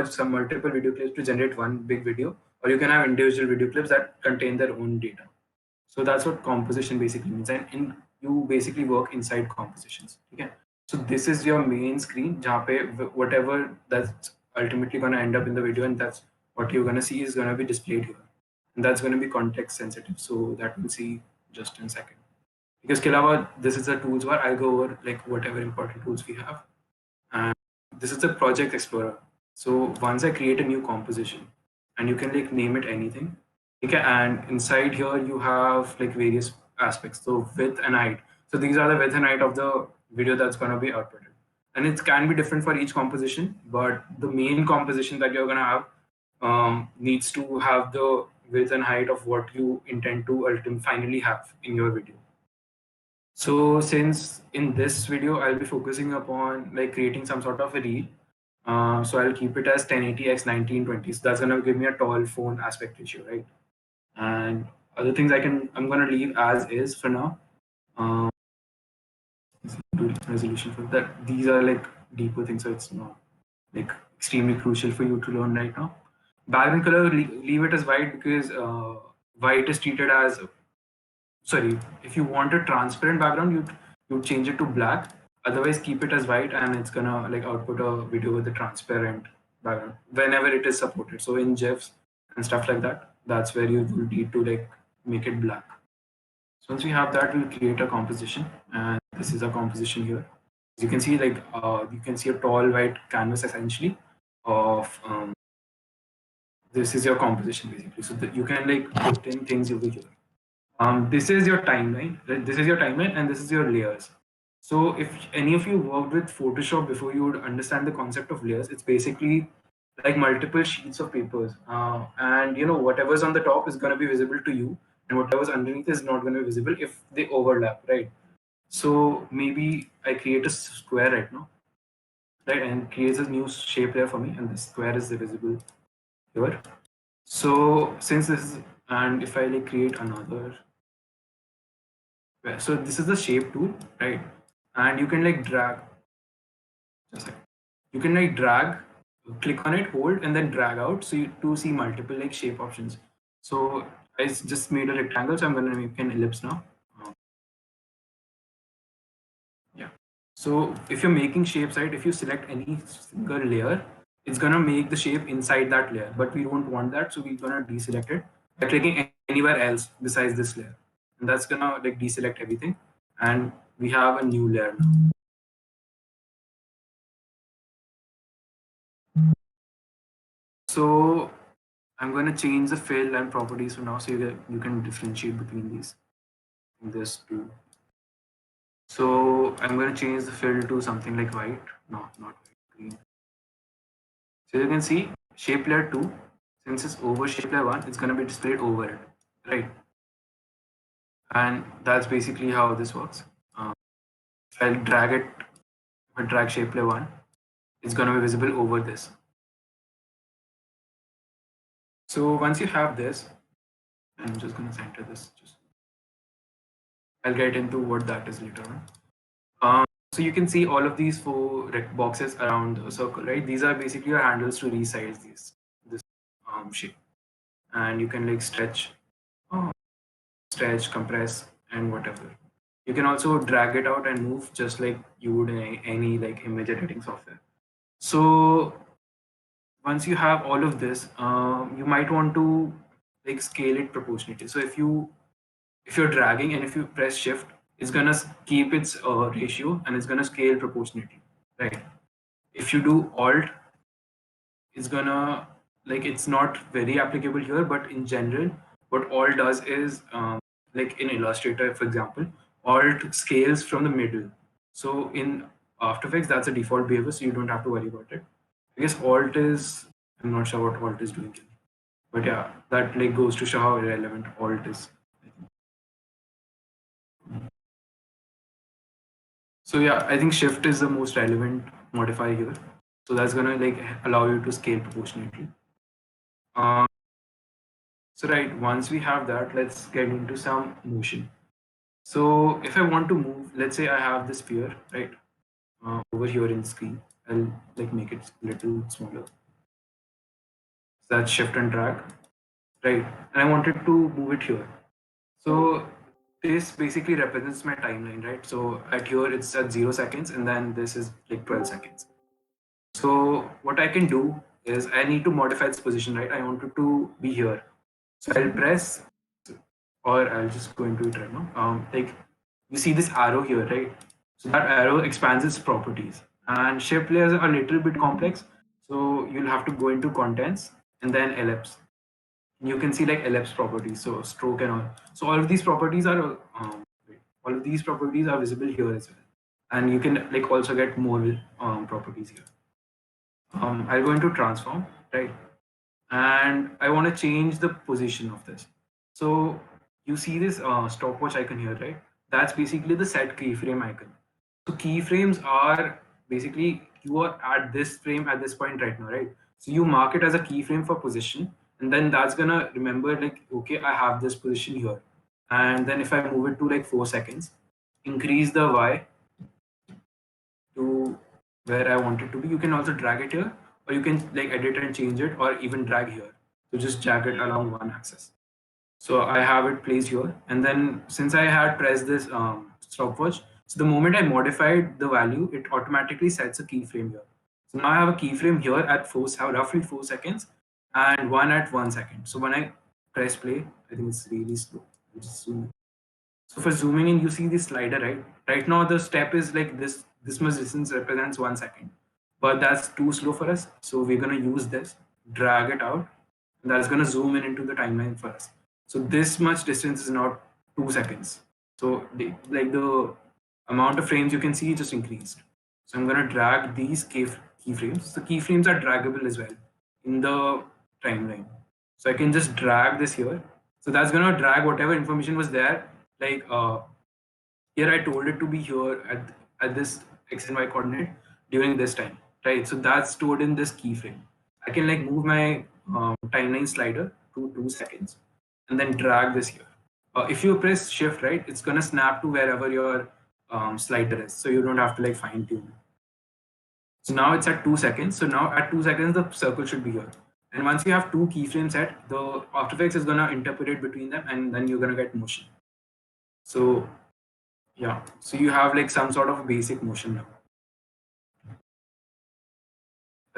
some multiple video clips to generate one big video, or you can have individual video clips that contain their own data. So that's what composition basically means, and you basically work inside compositions. Okay, so this is your main screen, जहाँ पे whatever that's ultimately going to end up in the video, and that's what you're going to see is going to be displayed here, and that's going to be context sensitive. So that we'll see just in a second. Because के अलावा this is the tools bar. I'll go over like whatever important tools we have, and this is the project explorer. So once I create a new composition, and you can like name it anything, okay, and inside here you have like various aspects, so width and height. So these are the width and height of the video that's going to be outputted, and it can be different for each composition, but the main composition that you're going to have needs to have the width and height of what you intend to ultimately finally have in your video. So since in this video I'll be focusing upon like creating some sort of a reel, so I'll keep it as 1080 x 1920. So that's gonna give me a tall phone aspect ratio, right? And other things I'm gonna leave as is for now. Um, resolution for that. These are like deeper things, so it's not like extremely crucial for you to learn right now. Background color, leave it as white because white is treated as, sorry, if you want a transparent background, you change it to black. Otherwise, keep it as white, and it's gonna like output a video with a transparent background whenever it is supported. So in GIFs and stuff like that, that's where you will need to like make it black. So once we have that, we'll create a composition, and this is a composition here. As you can see, like you can see a tall white canvas essentially of this is your composition basically. So that you can like put in things over here. This is your timeline. Right? This is your timeline, and this is your layers. So if any of you worked with Photoshop before, you would understand the concept of layers. It's basically like multiple sheets of papers, and you know whatever's on the top is going to be visible to you, and whatever's underneath is not going to be visible if they overlap, right? So maybe I create a square right now, right, and creates a new shape layer for me, and the square is visible here. So since this is, and if I like create another, so this is the shape tool, right? And you can like drag, just like, you can like drag, click on it, hold, and then drag out. So you to see multiple like shape options. So I just made a rectangle, so I'm gonna make an ellipse now. Yeah. So if you're making shapes, right, if you select any single layer, it's gonna make the shape inside that layer. But we don't want that, so we're gonna deselect it by clicking anywhere else besides this layer, and that's gonna like deselect everything, and we have a new layer now. So I'm going to change the fill and properties for now, so you can differentiate between these. This too. So I'm going to change the fill to something like white. No, not white, green. So you can see shape layer 2, since it's over shape layer 1, it's going to be displayed over it, right? And that's basically how this works. If I drag it, if I drag shape layer 1, it's going to be visible over this. So once you have this, I'm just going to center this. I'll get into what that is later on. So you can see all of these four boxes around the circle, right? These are basically your handles to resize this shape, and you can like stretch, compress, and whatever. You can also drag it out and move just like you would in any like image editing software. So once you have all of this, you might want to like scale it proportionately. So if you're dragging and if you press shift, it's gonna keep its ratio and it's gonna scale proportionately, right? If you do alt, it's gonna like it's not very applicable here, but in general, what alt does is like in Illustrator, for example, alt scales from the middle. So in After Effects, that's a default behavior, so you don't have to worry about it. I guess alt is, I'm not sure what alt is doing here, but yeah, that like goes to show how irrelevant alt is. So yeah, I think shift is the most relevant modifier here. So that's gonna like allow you to scale proportionately. Uh, so right, once we have that, let's get into some motion. So if I want to move, let's say I have this sphere, right, over here in screen. I'll like make it a little smaller. So that's shift and drag, right? And I wanted to move it here. So this basically represents my timeline, right? So at here it's at 0 seconds, and then this is like 12 seconds. So what I can do is I need to modify its position, right? I want it to be here. So I'll press, or I'll just go into it right now. Like you see this arrow here, right? So that arrow expands its properties. And shape layers are a little bit complex. So you'll have to go into contents and then ellipse. You can see like ellipse properties, so stroke and all. So all of these properties are all of these properties are visible here as well. And you can like also get more properties here. I'll go into transform, right? And I want to change the position of this. So you see this stopwatch icon here, right? That's basically the set keyframe icon. So keyframes are basically you are at this frame at this point right now, right? So you mark it as a keyframe for position, and then that's gonna remember like, okay, I have this position here. And then if I move it to like 4 seconds, increase the Y to where I want it to be. You can also drag it here, or you can like edit and change it, or even drag here. So just drag it along one axis. So I have it placed here. And then since I had pressed this stopwatch, so the moment I modified the value, it automatically sets a keyframe here. So now I have a keyframe here at roughly 4 seconds and one at 1 second. So when I press play, I think it's really slow. I'll just zoom in. So for zooming in, you see this slider, right? Right now the step is like this much distance represents 1 second. But that's too slow for us. So we're gonna use this, drag it out, and that's gonna zoom in into the timeline for us. So this much distance is now 2 seconds. So like the amount of frames you can see just increased. So I'm gonna drag these keyframes. So keyframes are draggable as well in the timeline. So I can just drag this here. So that's gonna drag whatever information was there. Like here I told it to be here at this x and y coordinate during this time, right? So that's stored in this keyframe. I can like move my timeline slider to 2 seconds and then drag this here. If you press shift, right, it's gonna snap to wherever your slider is, so you don't have to like fine tune. So now it's at 2 seconds. So now at 2 seconds, the circle should be here. And once you have two keyframes set, the After Effects is gonna interpolate between them, and then you're gonna get motion. So yeah, so you have like some sort of basic motion now,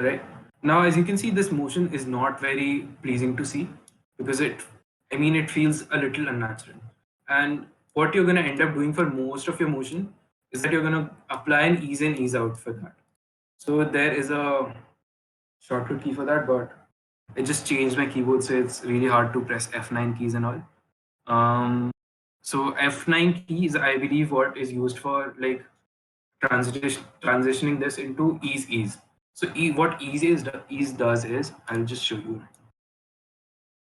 right? Now, as you can see, this motion is not very pleasing to see because I mean, it feels a little unnatural. And what you're going to end up doing for most of your motion is that you're going to apply an ease in, ease out for that. So there is a shortcut key for that, but I just changed my keyboard, so it's really hard to press F9 keys and all. So F9 key is, I believe, what is used for like transitioning this into ease. So what ease does is, I'll just show you.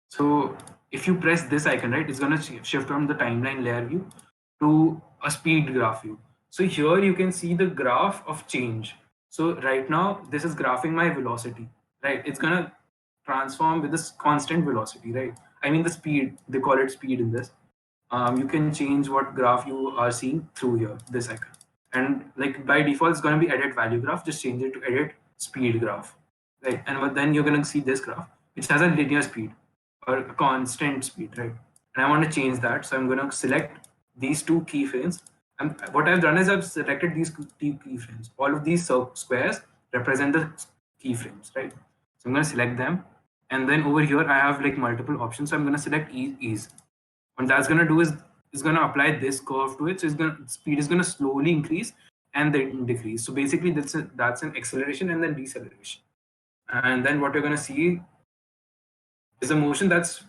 So if you press this icon, right, it's going to shift from the timeline layer view to a speed graph view. So here you can see the graph of change. So right now this is graphing my velocity, right? It's going to transform with this constant velocity, right? I mean the speed, they call it speed in this. You can change what graph you are seeing through here, this icon. And like by default, it's going to be edit value graph. Just change it to edit speed graph, right? And then you're going to see this graph, which has a linear speed or a constant speed, right? And I want to change that. So I'm going to select these two keyframes. And what I've done is I've selected these two keyframes. All of these squares represent the keyframes, right? So I'm going to select them. And then over here, I have like multiple options. So I'm going to select ease. What that's going to do is it's going to apply this curve to it. So speed is going to slowly increase and then decrease. So basically that's an acceleration and then deceleration. And then what you're going to see is a motion that's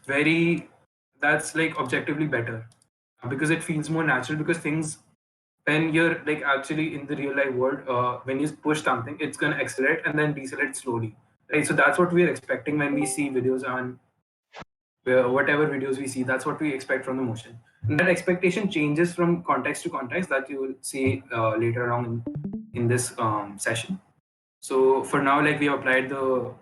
like objectively better because it feels more natural, because things, when you're like actually in the real life world, when you push something, it's going to accelerate and then decelerate slowly, right? So that's what we're expecting when we see videos on whatever videos we see. That's what we expect from the motion, and that expectation changes from context to context, that you will see later on in this session. So for now, like we have applied the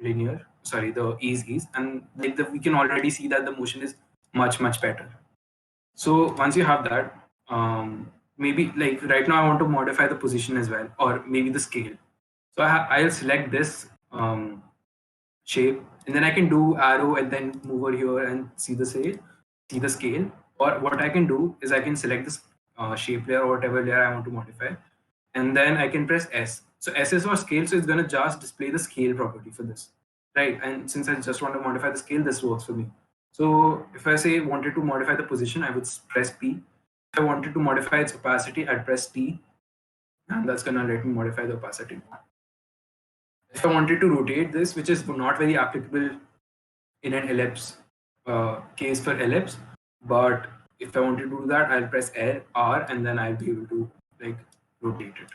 the ease, and like we can already see that the motion is much better. So once you have that, maybe like right now I want to modify the position as well, or maybe the scale. So I'll select this shape, and then I can do arrow and then move over here and see the scale. Or what I can do is I can select this shape layer or whatever layer I want to modify, and then I can press S. So S is for scale, so it's gonna just display the scale property for this, right? And since I just want to modify the scale, this works for me. So if I say wanted to modify the position, I would press P. If I wanted to modify its opacity, I'd press T, and that's gonna let me modify the opacity. If I wanted to rotate this, which is not very applicable in an ellipse case for ellipse, but if I wanted to do that, I'll press R and then I'll be able to like rotate it.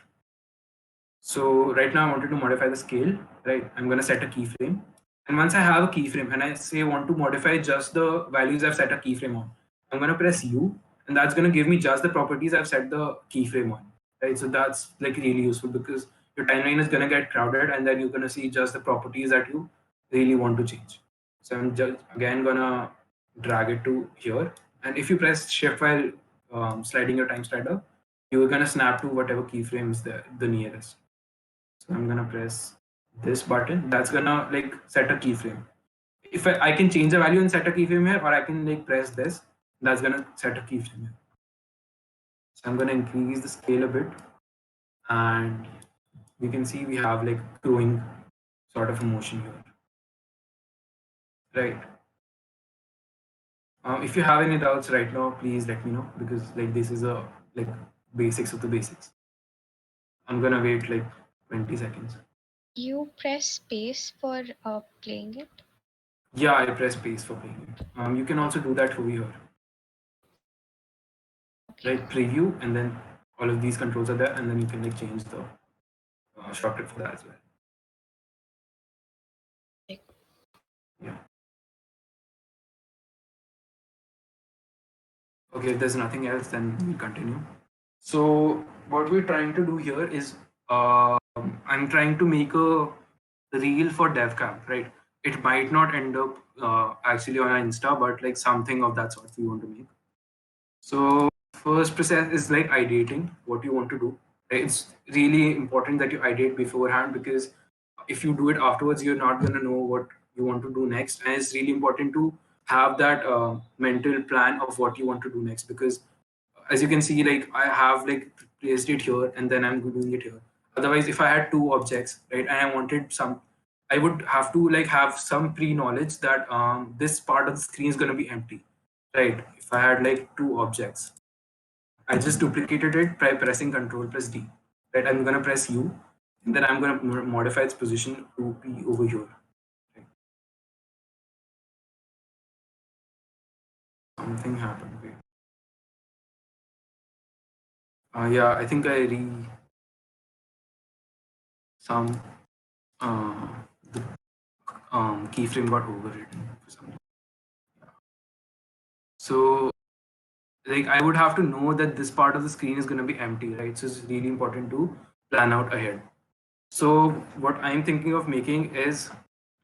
So right now I wanted to modify the scale, right? I'm going to set a keyframe. And once I have a keyframe and I say want to modify just the values I've set a keyframe on, I'm going to press U, and that's going to give me just the properties I've set the keyframe on, right? So that's like really useful because your timeline is going to get crowded and then you're going to see just the properties that you really want to change. So I'm just again going to drag it to here. And if you press shift while sliding your time slider, you're going to snap to whatever keyframe is the nearest. So I'm gonna press this button. That's gonna like set a keyframe. If I can change the value and set a keyframe here, or I can like press this. That's gonna set a keyframe here. So I'm gonna increase the scale a bit, and we can see we have like growing sort of a motion here, right? If you have any doubts right now, please let me know because like this is a like basics of the basics. I'm gonna wait like 20 seconds. You press space for playing it? Yeah, I press space for playing it. You can also do that over here. Okay. Like preview, and then all of these controls are there, and then you can like change the shortcut for that as well. Yeah. Okay, if there's nothing else, then we'll continue. So what we're trying to do here is I'm trying to make a reel for DevCamp, right? It might not end up actually on Insta, but like something of that sort we want to make. So first process is like ideating what you want to do. It's really important that you ideate beforehand because if you do it afterwards, you're not going to know what you want to do next. And it's really important to have that mental plan of what you want to do next because as you can see, like I have like placed it here and then I'm doing it here. Otherwise, if I had two objects, right, and I wanted some, I would have to like have some pre-knowledge that this part of the screen is going to be empty, right? If I had like two objects, I just duplicated it by pressing Control plus D, right? I'm going to press U, and then I'm going to modify its position to be over here. Right? Something happened. Wait. Yeah, I think I some uh, the keyframe got overwritten for some reason. So like I would have to know that this part of the screen is going to be empty, right? So it's really important to plan out ahead. So what I'm thinking of making is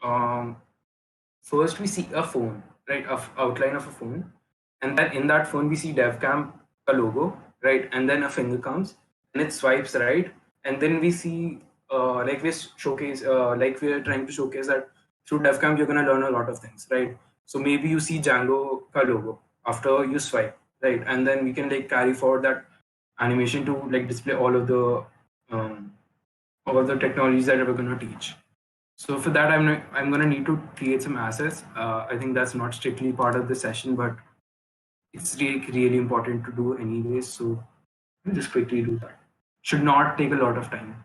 um, first we see a phone, right? Outline of a phone, and then in that phone we see DevCam a logo, right? And then a finger comes and it swipes right, and then we see like we showcase like we're trying to showcase that through DevCam you're gonna learn a lot of things, right? So maybe you see Django ka logo after you swipe, right? And then we can like carry forward that animation to like display um, all of the technologies that we're gonna teach. So for that, I'm gonna need to create some assets. I think that's not strictly part of the session, but it's really important to do anyways. So I'll just quickly do that. Should not take a lot of time.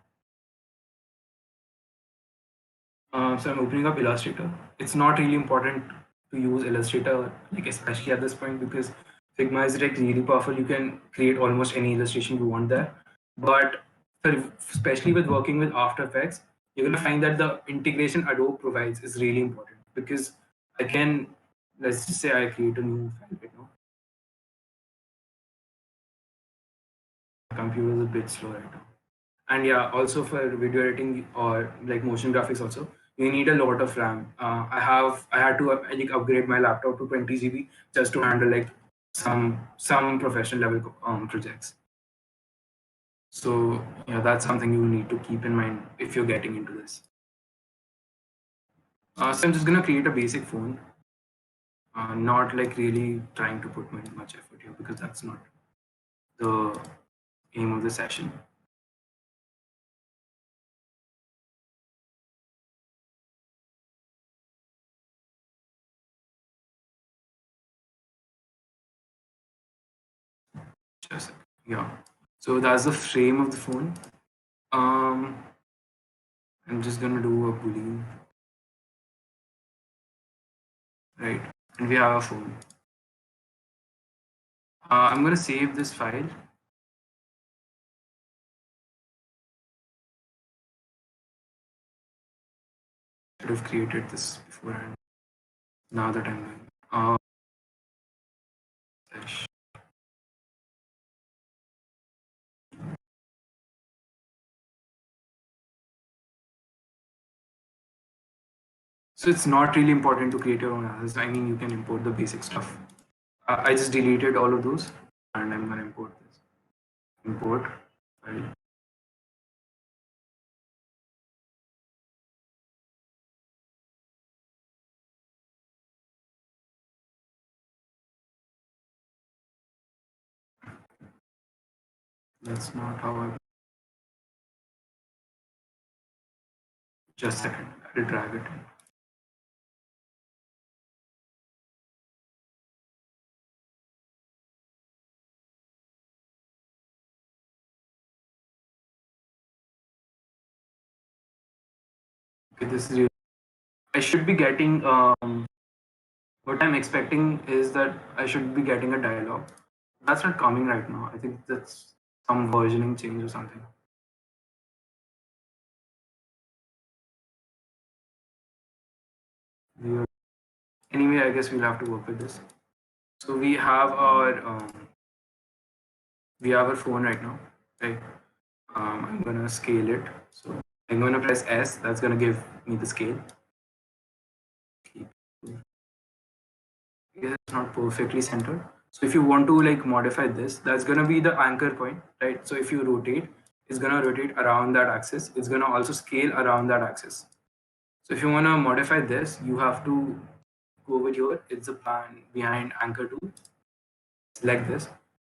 So I'm opening up Illustrator. It's not really important to use Illustrator, like especially at this point, because Figma is like really powerful. You can create almost any illustration you want there. But especially with working with After Effects, you're gonna find that the integration Adobe provides is really important because I can, let's just say I create a new file right now. My computer is a bit slow right now. And yeah, also for video editing or like motion graphics also, you need a lot of RAM. I had to like upgrade my laptop to 20 GB just to handle like some professional level projects. So yeah, that's something you need to keep in mind if you're getting into this. So I'm just gonna create a basic phone, not like really trying to put much effort here because that's not the aim of the session. Just yeah. So that's the frame of the phone. Um, I'm just gonna do a boolean, right? And we have a phone. I'm gonna save this file. Should have created this beforehand. Now that I'm doing. Slash. So it's not really important to create your own assets. I mean, you can import the basic stuff. I just deleted all of those, and I'm gonna import this. Import file. That's not how I. Just a second. I will drag it in. Okay, this is. I should be getting. What I'm expecting is that I should be getting a dialogue. That's not coming right now. I think that's some versioning change or something. Weird. Anyway, I guess we'll have to work with this. So we have our phone right now, right? I'm gonna scale it. So I'm gonna press S. That's gonna give me the scale. It's not perfectly centered. So if you want to like modify this, that's gonna be the anchor point, right? So if you rotate, it's gonna rotate around that axis. It's gonna also scale around that axis. So if you wanna modify this, you have to go over here. It's the plan behind anchor tool. Select this,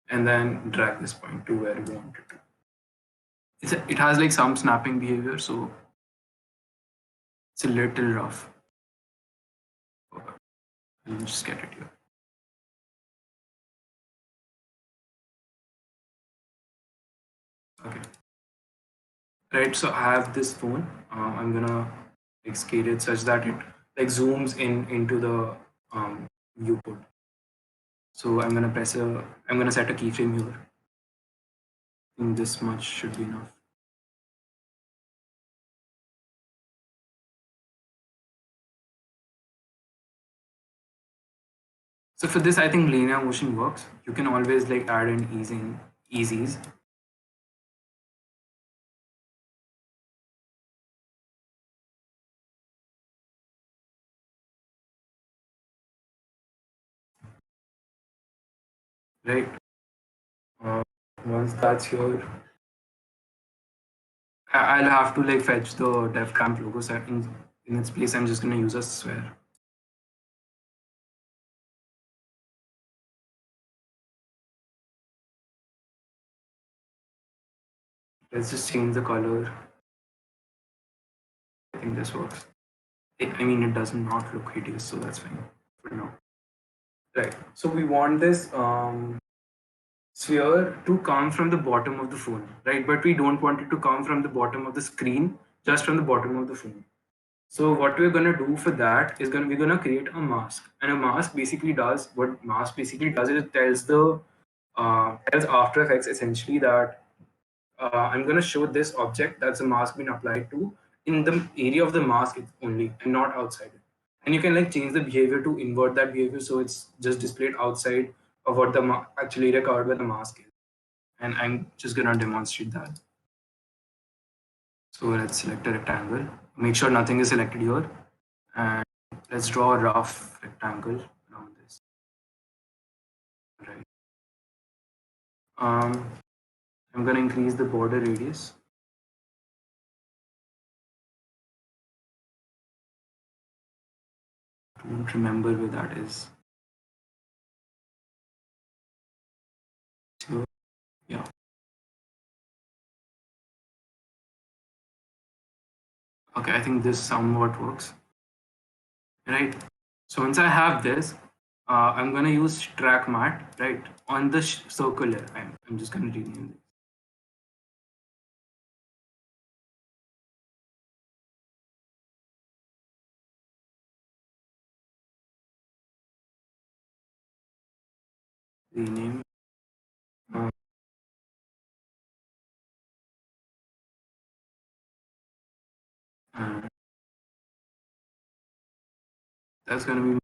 and then drag this point to where you want it to. It has like some snapping behavior, so it's a little rough. Let me just get it here. Okay. Right. So I have this phone. I'm gonna like scale it such that it like zooms in into the viewport. So I'm gonna press a. I'm gonna set a keyframe here. I think this much should be enough. So for this, I think linear motion works. You can always like add in easies. Right. Uh, Once that's here, I'll have to like fetch the def camp logo set in its place. I'm just gonna use a square. Let's just change the color. I think this works. I mean, it does not look hideous, so that's fine for now. Right. So we want this sphere to come from the bottom of the phone, right? But we don't want it to come from the bottom of the screen, just from the bottom of the phone. So what we're gonna do for that is we're gonna create a mask, and a mask basically does what mask basically does is it tells After Effects essentially that I'm gonna show this object that's a mask been applied to in the area of the mask only and not outside it. And you can like change the behavior to invert that behavior so it's just displayed outside of what the actual area covered by the mask is. And I'm just gonna demonstrate that. So let's select a rectangle. Make sure nothing is selected here. And let's draw a rough rectangle around this. Right. I'm gonna increase the border radius. I don't remember where that is. So, yeah. Okay, I think this somewhat works. Right. So once I have this, I'm gonna use track mat, right, on the circle layer. I'm just gonna rename this. Rename. Uh, and that's gonna be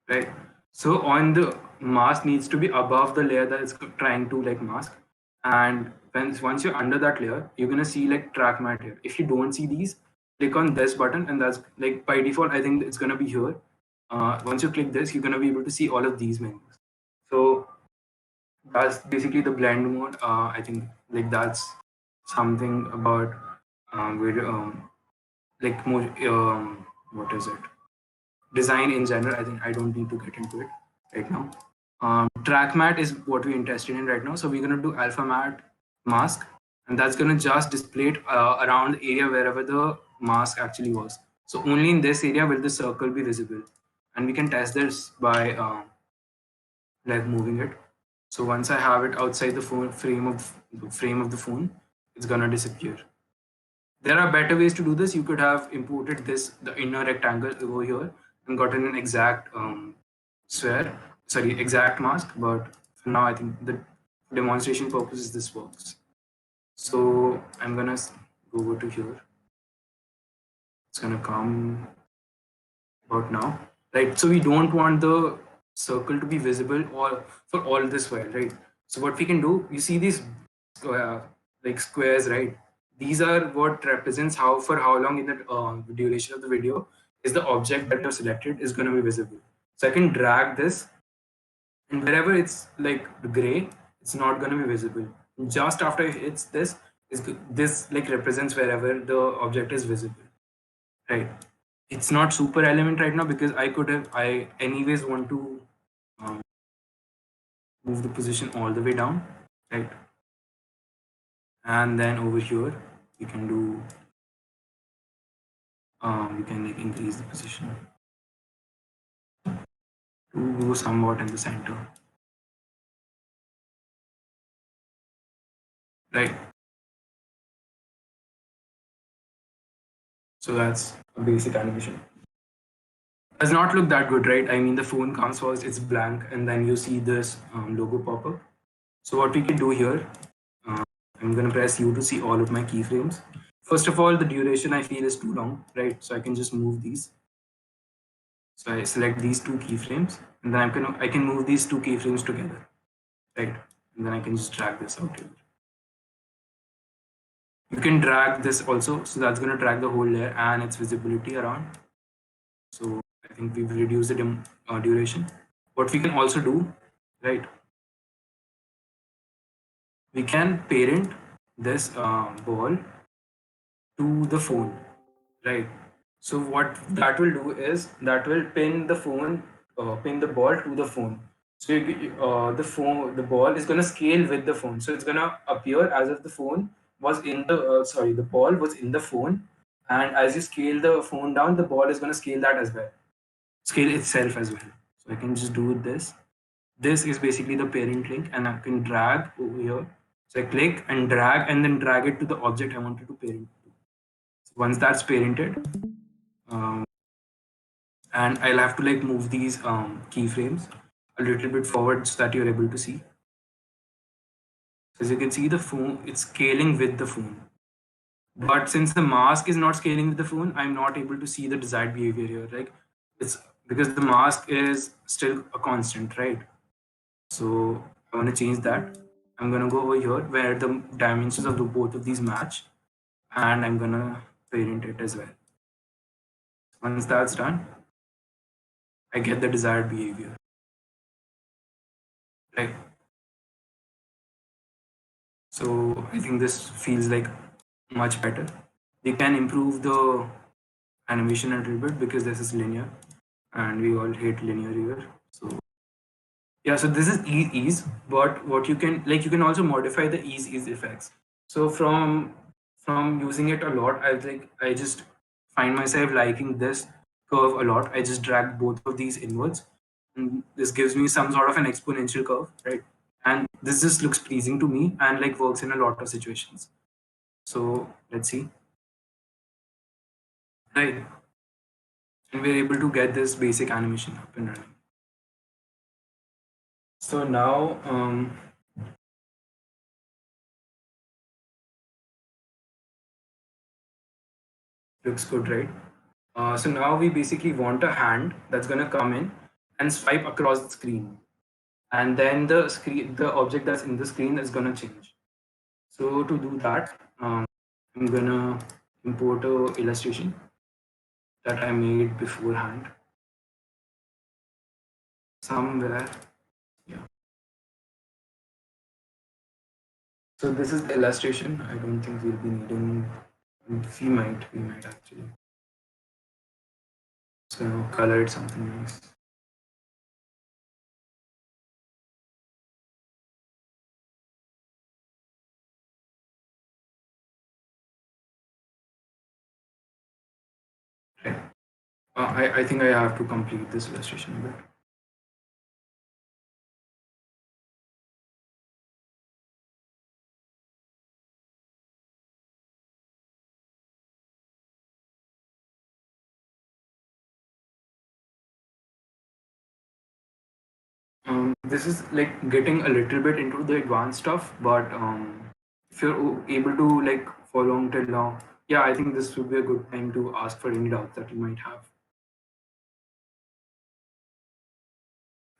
right. So on the mask needs to be above the layer that it's trying to like mask. And once you're under that layer, you're gonna see like track mat here. If you don't see these, click on this button, and that's like by default, I think it's gonna be here. Once you click this, you're gonna be able to see all of these menus. So that's basically the blend mode. I think like that's something about where like more what is it, design in general. I think I don't need to get into it right now. Track mat is what we're interested in right now, so we're going to do alpha mat mask, and that's going to just display it around the area wherever the mask actually was. So only in this area will the circle be visible, and we can test this by like moving it. So once I have it outside the phone frame of the phone, it's gonna disappear. There are better ways to do this. You could have imported the inner rectangle over here and gotten an exact exact mask. But for now, I think the demonstration purposes this works. So I'm gonna go over to here. It's gonna come about now, right? So we don't want the circle to be visible or for all this while, right? So what we can do, you see these like squares, right? These are what represents how long in the duration of the video is the object that you've selected is going to be visible. So I can drag this, and wherever it's like gray, it's not going to be visible. Just after it's this like represents wherever the object is visible, right? It's not super element right now because I anyways want to um, move the position all the way down, right? And then over here we can do we can like increase the position to go somewhat in the center, right? So that's a basic animation. Does not look that good, right? I mean, the phone comes first, it's blank, and then you see this logo pop up. So what we can do here, uh, I'm gonna press U to see all of my keyframes. First of all, the duration I feel is too long, right? So I can just move these. So I select these two keyframes, and then I can move these two keyframes together, right? And then I can just drag this out here. You can drag this also, so that's going to drag the whole layer and its visibility around. So I think we've reduced the duration. What we can also do, right? We can parent this ball to the phone, right? So what that will do is that will pin the phone, pin the ball to the phone. So the ball is gonna scale with the phone. So it's gonna appear as if the phone was in the ball was in the phone, and as you scale the phone down, the ball is gonna scale that as well, scale itself as well. So I can just do this. This is basically the parent link, and I can drag over here. So I click and drag, and then drag it to the object I wanted to parent to. So once that's parented, um, and I'll have to like move these keyframes a little bit forward so that you're able to see. As you can see, the phone it's scaling with the phone. But since the mask is not scaling with the phone, I'm not able to see the desired behavior here. Like it's because the mask is still a constant, right? So I want to change that. I'm gonna go over here where the dimensions of the both of these match, and I'm gonna parent it as well. Once that's done, I get the desired behavior. Right. So I think this feels like much better. They can improve the animation a little bit because this is linear. and we all hate linear here. So yeah, so this is ease, but what you can like you can also modify the ease effects. So from using it a lot, I just find myself liking this curve a lot. I just drag both of these inwards, and this gives me some sort of an exponential curve, right? And this just looks pleasing to me and like works in a lot of situations. So let's see, right? And we're able to get this basic animation up and running. So now looks good, right? So now we basically want a hand that's going to come in and swipe across the screen, and then the object that's in the screen is going to change. So to do that, I'm going to import a illustration that I made beforehand somewhere. Yeah. So this is the illustration. I don't think we'll be needing. We might actually. So color it something nice. Right. I think I have to complete this illustration a bit. This is like getting a little bit into the advanced stuff, but if you're able to like follow on till now, yeah, I think this would be a good time to ask for any doubts that you might have.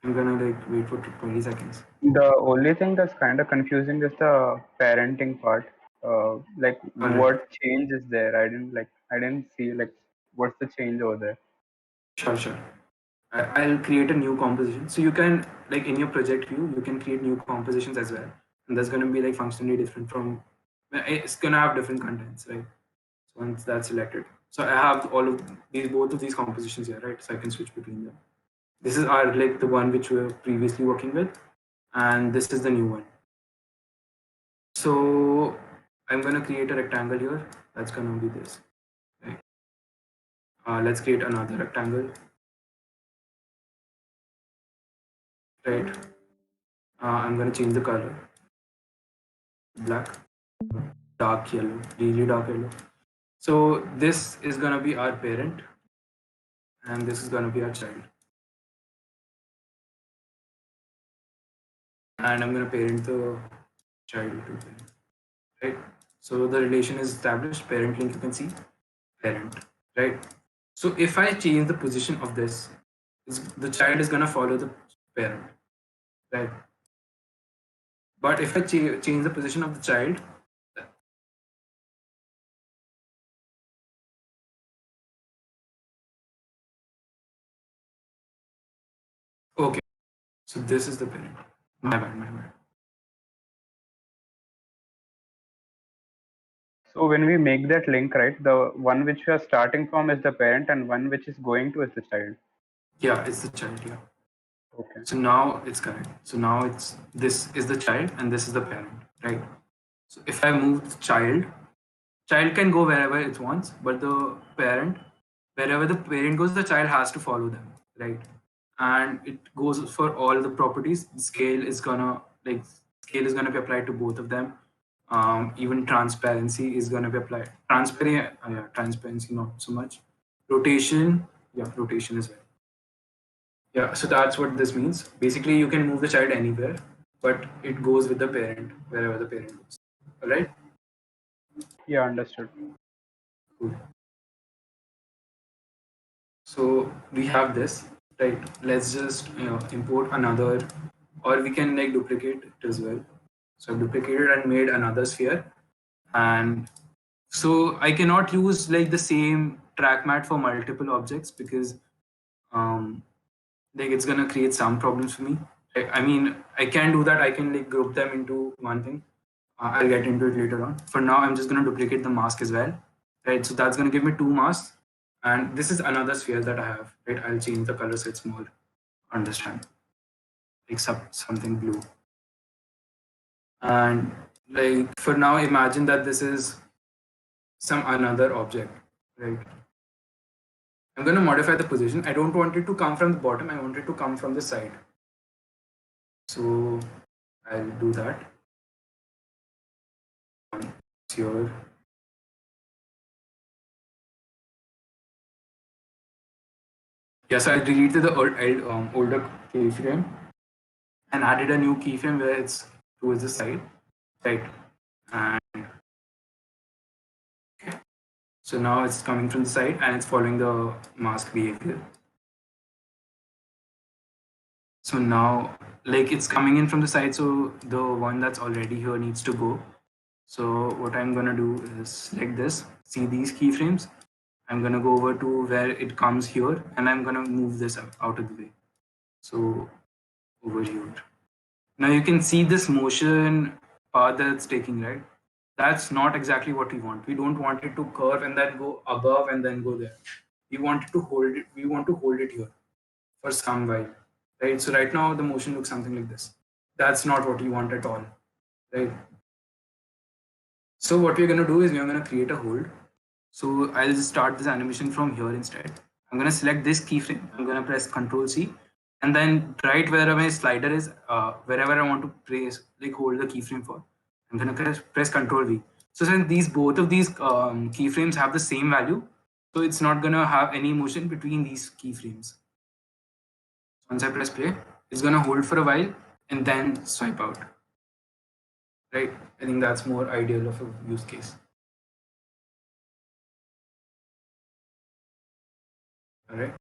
I'm gonna like wait for 20 seconds. The only thing that's kind of confusing is the parenting part. Like, All right, what change is there? I didn't see like what's the change over there. sure. I'll create a new composition. So you can like in your project view, you can create new compositions as well, and that's gonna be like functionally different from. It's gonna have different contents, right? So once that's selected, so I have all of these both of these compositions here, right? So I can switch between them. This is our like the one which we were previously working with, and this is the new one. So I'm gonna create a rectangle here. That's gonna be this. Right? Let's create another rectangle. Right. I'm gonna change the color. Black, dark yellow, really dark yellow. So this is gonna be our parent, and this is gonna be our child. And I'm gonna parent the child to parent. Right. So the relation is established. Parent link you can see parent. Right. So if I change the position of this, the child is gonna follow the parent, right? But if I change the position of the child, okay. So this is the parent. My bad, my bad. So when we make that link, right, the one which we are starting from is the parent, and one which is going to is the child. Yeah, it's the child. Yeah. Okay. So now it's correct. So now it's this is the child and this is the parent, right? So if I move the child can go wherever it wants, but the parent, wherever the parent goes, the child has to follow them, right? And it goes for all the properties. Scale is gonna be applied to both of them. Even transparency is gonna be applied. Transparency not so much. Rotation, yeah, rotation as well. Yeah, so that's what this means. Basically, you can move the child anywhere, but it goes with the parent wherever the parent goes. All right. Yeah, understood. Cool. So we have this, right? Let's just import another, or we can like duplicate it as well. So I've duplicated and made another sphere, and so I cannot use like the same track mat for multiple objects because um, like it's gonna create some problems for me. I mean, I can do that. I can like group them into one thing. I'll get into it later on. For now, I'm just gonna duplicate the mask as well, right? So that's gonna give me two masks, And this is another sphere that I have, right? I'll change the color so it's more understand, like something blue. And like for now, imagine that this is some another object, right? I'm going to modify the position. I don't want it to come from the bottom. I want it to come from the side. So I'll do that. Here. Yes, I deleted the older keyframe and added a new keyframe where it's towards the side, right? And okay. So now it's coming from the side and it's following the mask behavior. So now, like it's coming in from the side, so the one that's already here needs to go. So what I'm gonna do is select this, see these keyframes. I'm gonna go over to where it comes here and I'm gonna move this out of the way. So over here. Now you can see this motion path that it's taking, right? That's not exactly what we want. We don't want it to curve and then go above and then go there. We want it to hold it. We want to hold it here for some while, right? So right now the motion looks something like this. That's not what you want at all, right? So what we're going to do is we're going to create a hold. So I'll just start this animation from here instead. I'm going to select this keyframe. I'm going to press Control C, and then right where my slider is, wherever I want to press, like hold the keyframe for, I'm going to press Control V. So since both of these keyframes have the same value, so it's not going to have any motion between these keyframes. Once I press play, it's going to hold for a while and then swipe out. Right? I think that's more ideal of a use case. All right.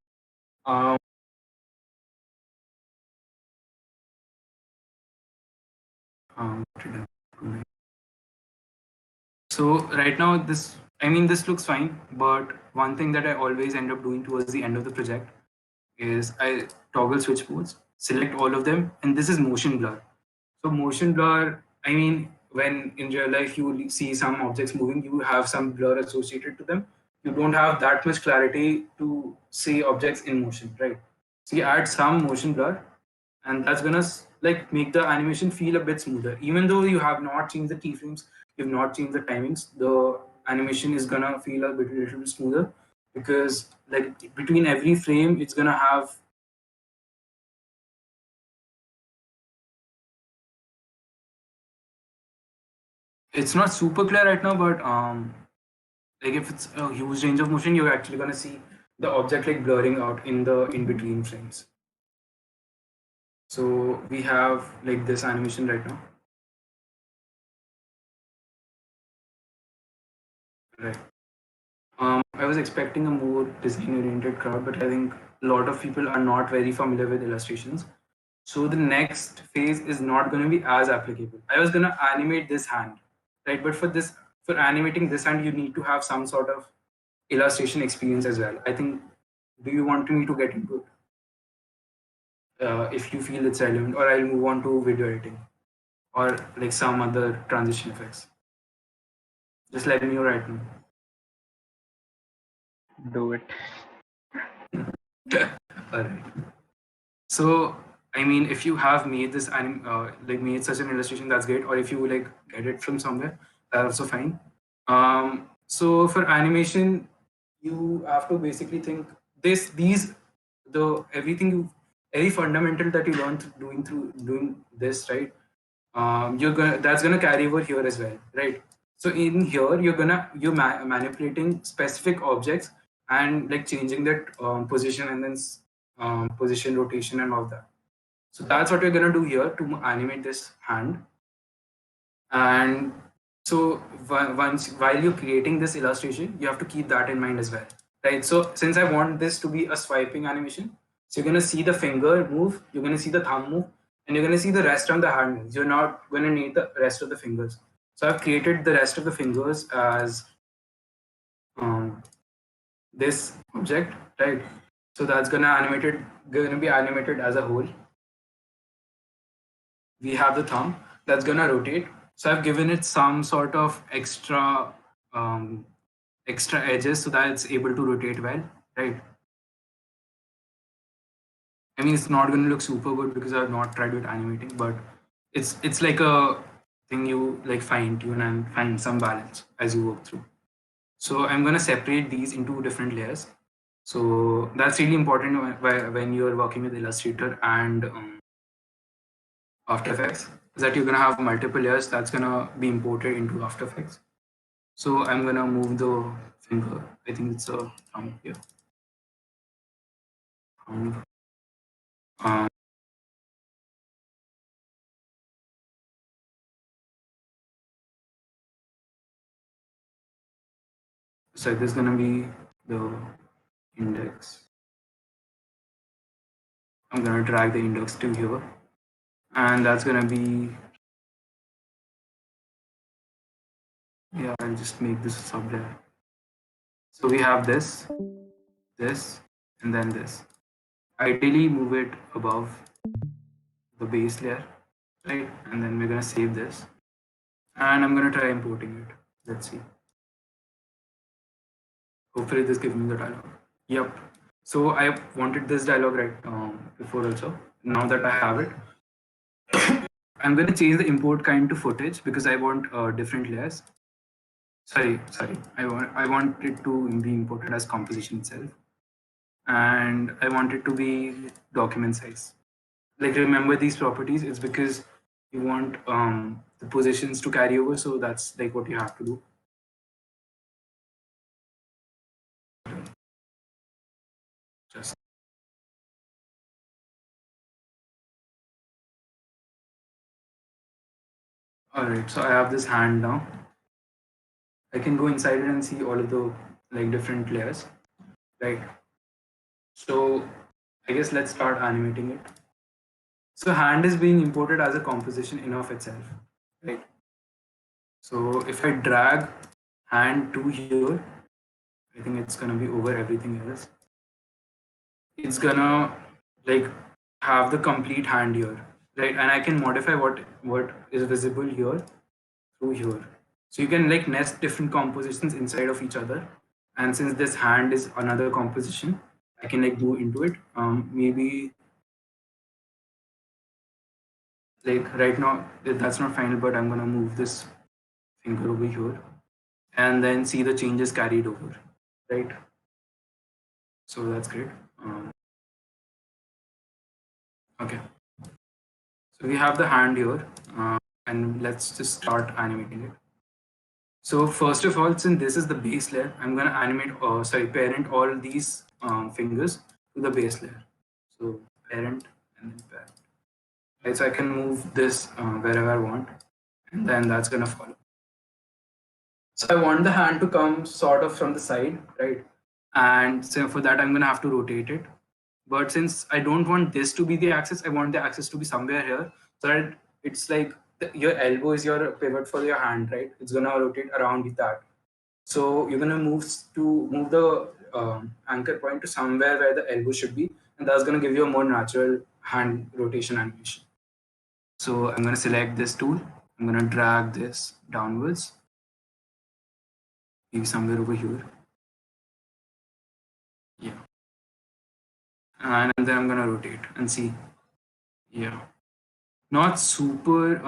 So right now this, I mean, this looks fine, but one thing that I always end up doing towards the end of the project is I toggle switch modes, select all of them, and this is motion blur. So motion blur, I mean, when in real life you see some objects moving, you have some blur associated to them. You don't have that much clarity to see objects in motion, right? So you add some motion blur, and that's gonna like make the animation feel a bit smoother. Even though you have not changed the keyframes, you've not changed the timings, the animation is gonna feel a little bit smoother because like between every frame, it's gonna have. It's not super clear right now, but like if it's a huge range of motion, you're actually gonna see the object like blurring out in the in between frames. So we have like this animation right now. Right. I was expecting a more design-oriented crowd, but I think a lot of people are not very familiar with illustrations. So the next phase is not going to be as applicable. I was going to animate this hand, right? But for animating this hand, you need to have some sort of illustration experience as well. I think. Do you want me to get into it? If you feel it's relevant, or I'll move on to video editing, or like some other transition effects. Just let me know right now. Do it. All right. So, I mean, if you have made this like made such an illustration, that's great. Or if you like get it from somewhere, that's also fine. So for animation, you have to basically think these the everything you every fundamental that you learn through doing this, right? You're gonna that's gonna carry over here as well, right? So in here, you're manipulating specific objects and like changing that position and then position, rotation, and all that. So that's what we're gonna do here to animate this hand. And so once while you're creating this illustration, you have to keep that in mind as well, right? So since I want this to be a swiping animation, so you're gonna see the finger move, you're gonna see the thumb move, and you're gonna see the rest of the hand moves. You're not gonna need the rest of the fingers. So I've created the rest of the fingers as this object, right? So that's gonna be animated as a whole. We have the thumb that's gonna rotate. So I've given it some sort of extra extra edges so that it's able to rotate well, right? I mean, it's not going to look super good because I've not tried with animating, but it's like a thing you like fine tune and find some balance as you work through. So I'm going to separate these into different layers. So that's really important when you're working with Illustrator and After Effects, is that you're going to have multiple layers that's going to be imported into After Effects. So I'm going to move the finger. I think it's a thumb here. Thumb. So this is going to be the index. I'm going to drag the index to here, and that's going to be, yeah, I'll just make this a sub layer. So we have this, and then this. Ideally move it above the base layer, right? And then we're going to save this, and I'm going to try importing it. Let's see. Hopefully this gives me the dialog. Yep. So I wanted this dialog right before also. Now that I have it, I'm going to change the import kind to footage because I want different layers. Sorry. I want it to be imported as composition itself, and I want it to be document size. Like remember these properties. It's because you want the positions to carry over, so that's like what you have to do. Just all right. So I have this hand now. I can go inside it and see all of the like different layers, right? So I guess let's start animating it. So hand is being imported as a composition in of itself, right? So if I drag hand to here, I think it's gonna be over everything else. It's gonna like have the complete hand here, right? And I can modify what is visible here through here. So you can like nest different compositions inside of each other. And since this hand is another composition, I can like go into it. Maybe like right now that's not final, but I'm gonna move this finger over here and then see the changes carried over, right? So that's great. Okay, so we have the hand here, and let's just start animating it. So first of all, since this is the base layer, I'm going to animate, parent all these fingers to the base layer. So parent and then parent. Right, so I can move this wherever I want, and then that's going to follow. So I want the hand to come sort of from the side, right? And so for that, I'm going to have to rotate it. But since I don't want this to be the axis, I want the axis to be somewhere here, so that it's like your elbow is your pivot for your hand, right? It's going to rotate around with that. So you're going to move the anchor point to somewhere where the elbow should be, and that's going to give you a more natural hand rotation animation. So I'm going to select this tool. I'm going to drag this downwards, maybe somewhere over here. Yeah. And then I'm going to rotate and see. Yeah. Not super,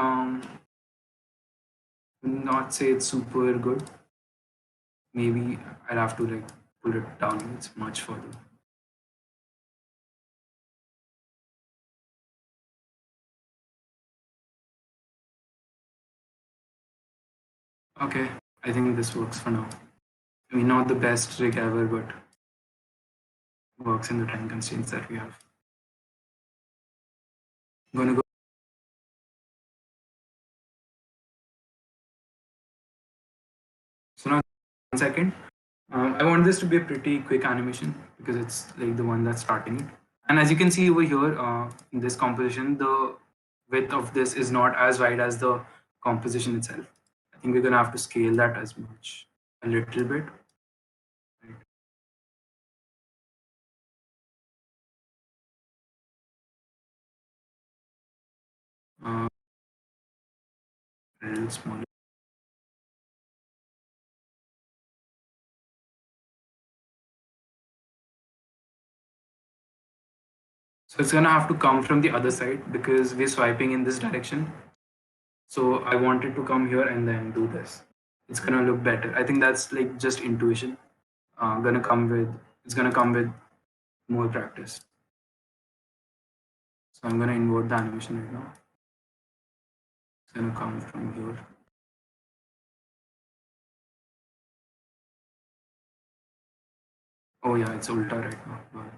not say it's super good. Maybe I'll have to like pull it downwards much further. Okay, I think this works for now. I mean, not the best rig ever, but works in the time constraints that we have. I'm gonna go. So now, 1 second. I want this to be a pretty quick animation because it's like the one that's starting it. And as you can see over here in this composition, the width of this is not as wide as the composition itself. I think we're gonna have to scale that as much a little bit. Right. A little smaller. So it's gonna have to come from the other side because we're swiping in this direction. So I want it to come here and then do this. It's gonna look better. I think that's like just intuition. It's gonna come with more practice. So I'm gonna invert the animation right now. It's gonna come from here. Oh yeah, it's ulta right now. Wow.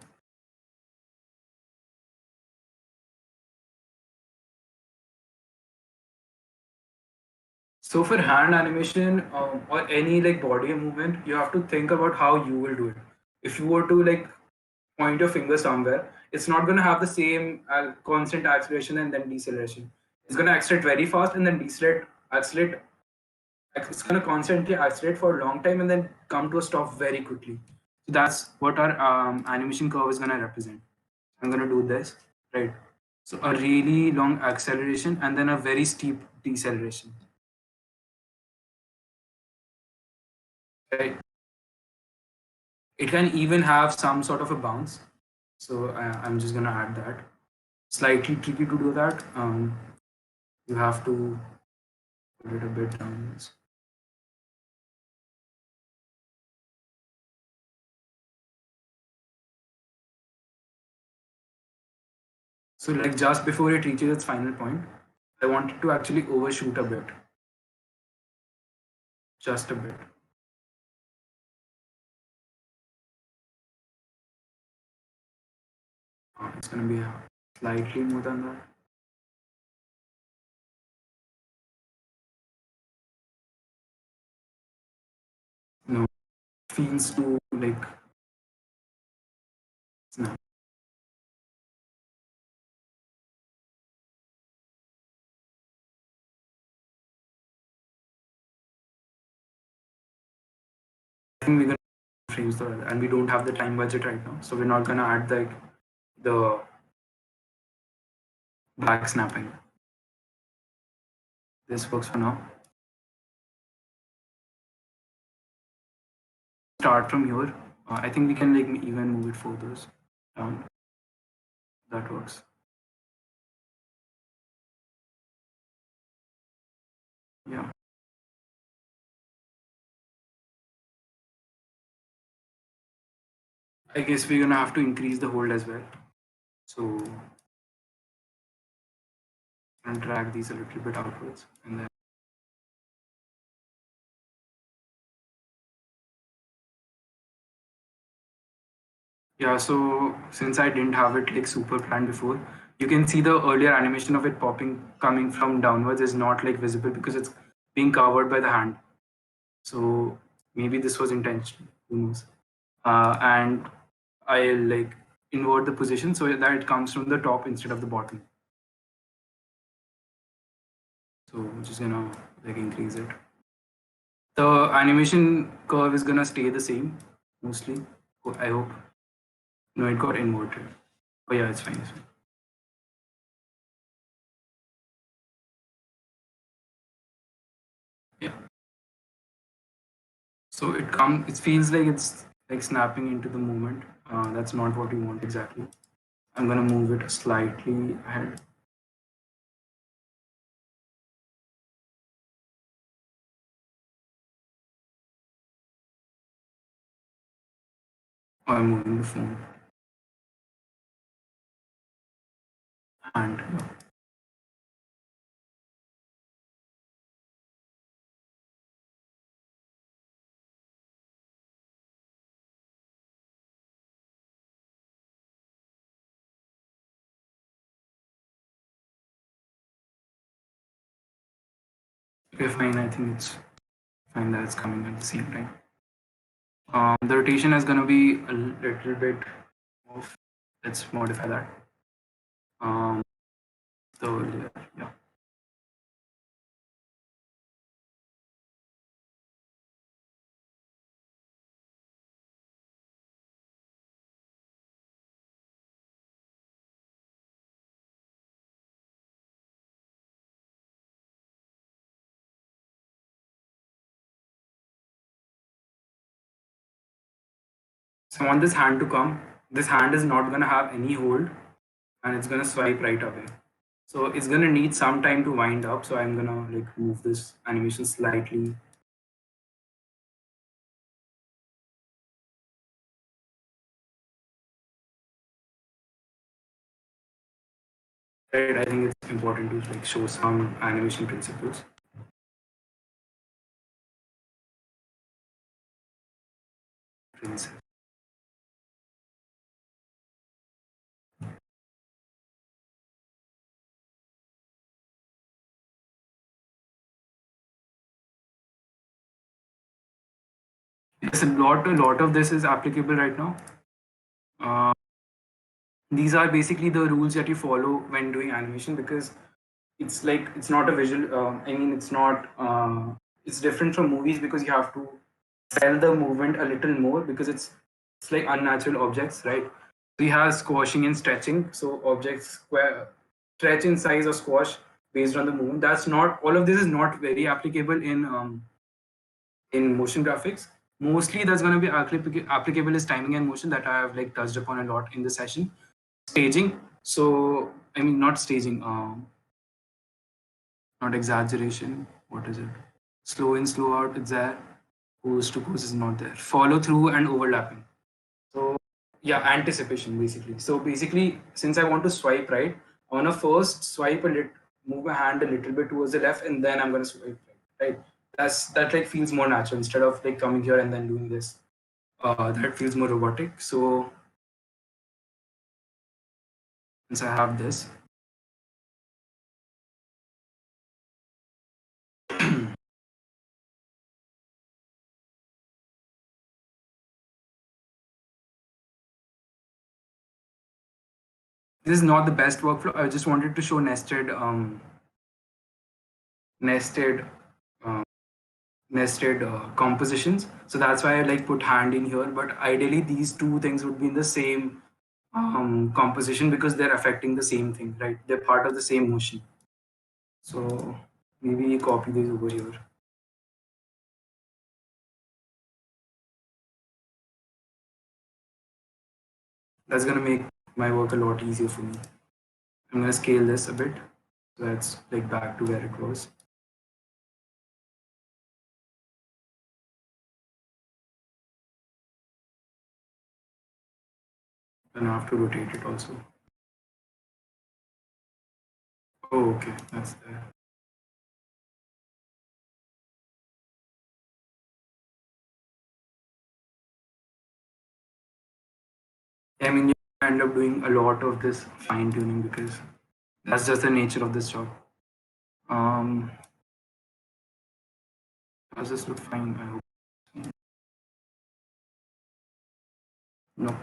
So for hand animation or any like body movement, you have to think about how you will do it. If you were to like point your finger somewhere, it's not going to have the same constant acceleration and then deceleration. It's going to accelerate very fast and then accelerate. It's going to constantly accelerate for a long time and then come to a stop very quickly. So that's what our animation curve is going to represent. I'm going to do this, right? So a really long acceleration and then a very steep deceleration. Right? It can even have some sort of a bounce. So I'm just going to add that. Slightly tricky to do that. You have to put it a bit downwards. So like just before it reaches its final point, I want it to actually overshoot a bit. Just a bit. It's going to be slightly more than that. No, feels too like snap. I think we're going to frames the and we don't have the time budget right now, so we're not going to add the back snapping. This works for now. Start from here. I think we can like even move it further down. That works. Yeah. I guess we're gonna have to increase the hold as well. So and drag these a little bit outwards and then yeah, so since I didn't have it like super planned before, you can see the earlier animation of it popping coming from downwards is not like visible because it's being covered by the hand. So maybe this was intentional, who knows? And I like invert the position so that it comes from the top instead of the bottom. So I'm just gonna like increase it. The animation curve is gonna stay the same mostly. I hope. No, it got inverted. Oh yeah, it's fine. It's fine. Yeah. So it feels like it's like snapping into the movement. That's not what we want exactly. I'm gonna move it slightly ahead. I'm moving the phone. And okay, fine. I think it's fine that it's coming at the same time. The rotation is gonna be a little bit off. Let's modify that. So yeah. So I want this hand to come. This hand is not gonna have any hold. and it's gonna swipe right away. So it's gonna need some time to wind up. So I'm gonna like move this animation slightly. Right, I think it's important to like show some animation principles. Yes, a lot of this is applicable right now. Uh, these are basically the rules that you follow when doing animation, because it's like it's not a visual. I mean, it's not. It's different from movies because you have to sell the movement a little more, because it's like unnatural objects, right? So you have squashing and stretching. So objects stretch in size or squash based on the movement. That's not, all of this is not very applicable in motion graphics. Mostly that's going to be applicable is timing and motion, that I have like touched upon a lot in the session. Staging. So I mean, not staging. Not exaggeration. What is it? Slow in, slow out. It's there. Pose to pose is not there. Follow through and overlapping. So yeah, anticipation basically. So basically, since I want to swipe right, I want to first swipe a little, move my hand a little bit towards the left, and then I'm going to swipe right. Right. That like feels more natural instead of like coming here and then doing this. That feels more robotic. So since I have this, this is not the best workflow. I just wanted to show nested um, nested compositions. So that's why I like put hand in here. But ideally, these two things would be in the same composition, because they're affecting the same thing, right? They're part of the same motion. So maybe copy these over here. That's gonna make my work a lot easier for me. I'm gonna scale this a bit, so that's like back to where it was. And I have to rotate it also. Oh, okay, that's there. I mean, you end up doing a lot of this fine tuning, because that's just the nature of this job. Um, does this look fine? I hope. No.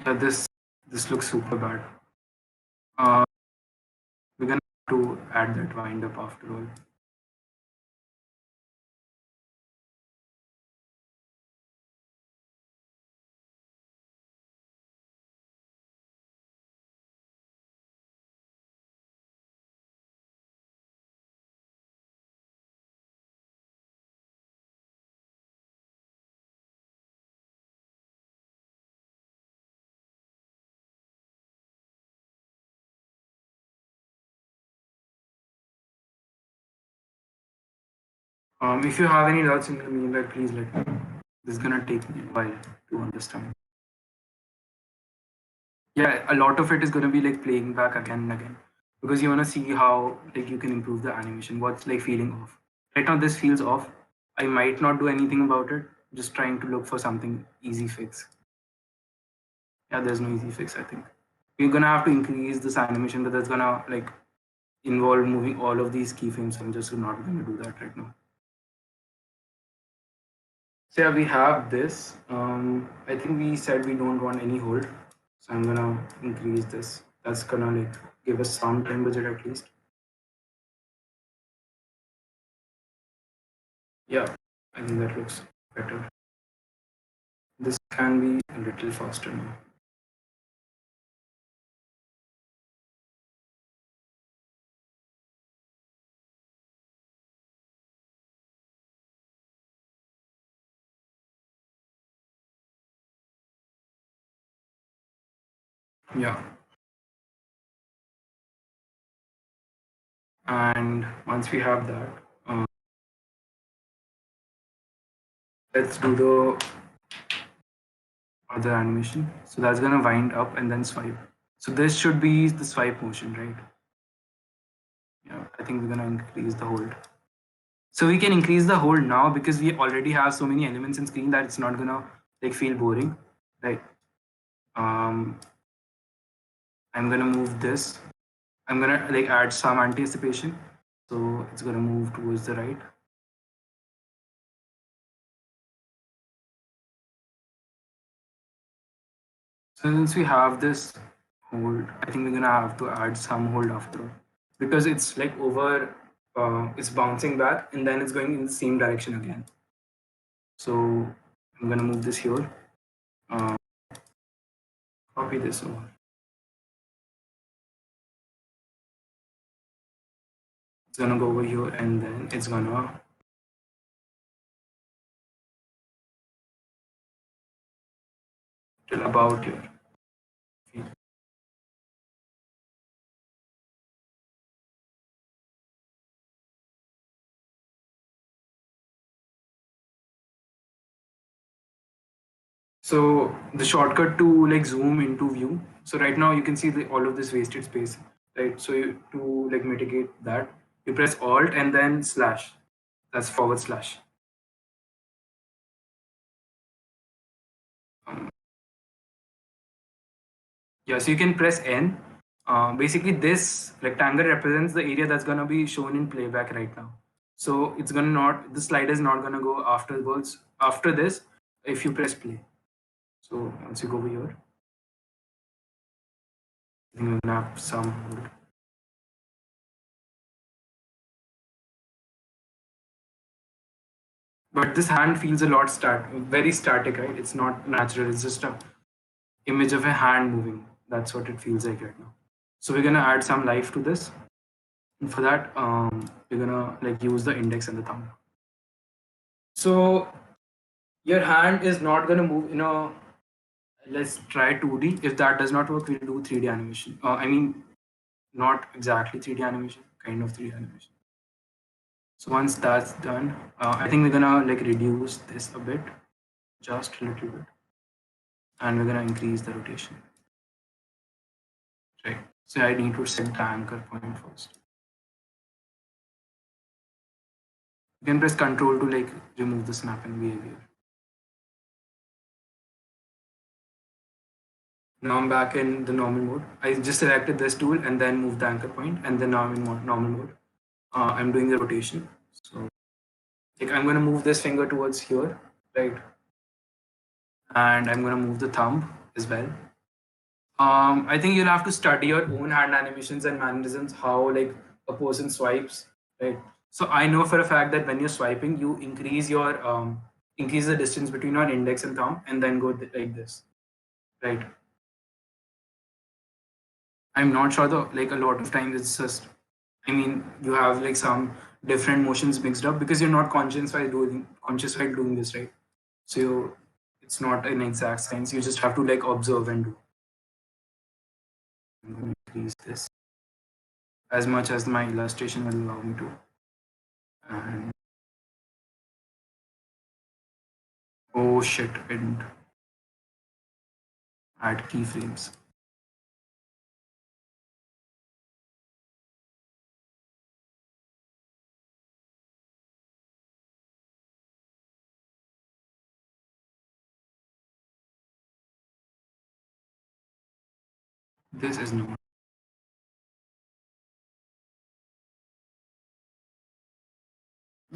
Yeah, this looks super bad. Uh, we're gonna have to add that wind up after all. If you have any doubts in the meanwhile, please let me know. This is gonna take me a while to understand. Yeah, a lot of it is gonna be like playing back again and again, because you wanna see how like you can improve the animation. What's like feeling off. Right now, this feels off. I might not do anything about it. Just trying to look for something easy fix. Yeah, there's no easy fix. I think you're gonna have to increase this animation, but that's gonna like involve moving all of these keyframes. I'm just not gonna do that right now. So yeah, we have this. I think we said we don't want any hold. So I'm gonna increase this. That's gonna like give us some time budget at least. Yeah, I think that looks better. This can be a little faster now. Yeah. And once we have that, let's do the other animation. So that's gonna wind up and then swipe. So this should be the swipe motion, right? Yeah, I think we're gonna increase the hold. So we can increase the hold now because we already have so many elements in screen that it's not gonna like feel boring, right? I'm gonna move this. I'm gonna like add some anticipation. So it's gonna move towards the right. So since we have this hold, I think we're gonna have to add some hold after because it's like over, it's bouncing back and then it's going in the same direction again. So I'm gonna move this here, uh, copy this over. It's gonna go over here and then it's gonna till about here. So the shortcut to like zoom into view. So right now you can see all of this wasted space, right? So to like mitigate that, you press Alt and then slash. That's forward slash. Um, yeah, so you can press N. Basically, this rectangle represents the area that's gonna be shown in playback right now. So it's gonna not, the slide is not gonna go afterwards. After this, if you press play. So once you go over here, you're gonna have some. But this hand feels a lot very static, right? It's not natural. It's just a image of a hand moving. That's what it feels like right now. So we're gonna add some life to this. And for that, we're gonna like use the index and the thumb. So your hand is not gonna move in a. Let's try 2D. If that does not work, we'll do 3D animation. I mean, not exactly 3D animation, kind of 3D animation. So once that's done, I think we're gonna like reduce this a bit, just a little bit, and we're gonna increase the rotation. Right. So I need to set the anchor point first. You can press Control to like remove the snapping behavior. Now I'm back in the normal mode. I just selected this tool and then moved the anchor point, and then now I'm in normal mode. I'm doing the rotation. So like I'm gonna move this finger towards here, right? And I'm gonna move the thumb as well. I think you'll have to study your own hand animations and mannerisms, how like a person swipes, right? So I know for a fact that when you're swiping, you increase the distance between your index and thumb, and then go like this, right? I'm not sure though. Like a lot of times, it's just, I mean, you have like some different motions mixed up because you're not conscious while doing this, right? So it's not an exact science. You just have to like observe and do. I'm going to increase this as much as my illustration will allow me to. And oh shit, and add keyframes. This is not.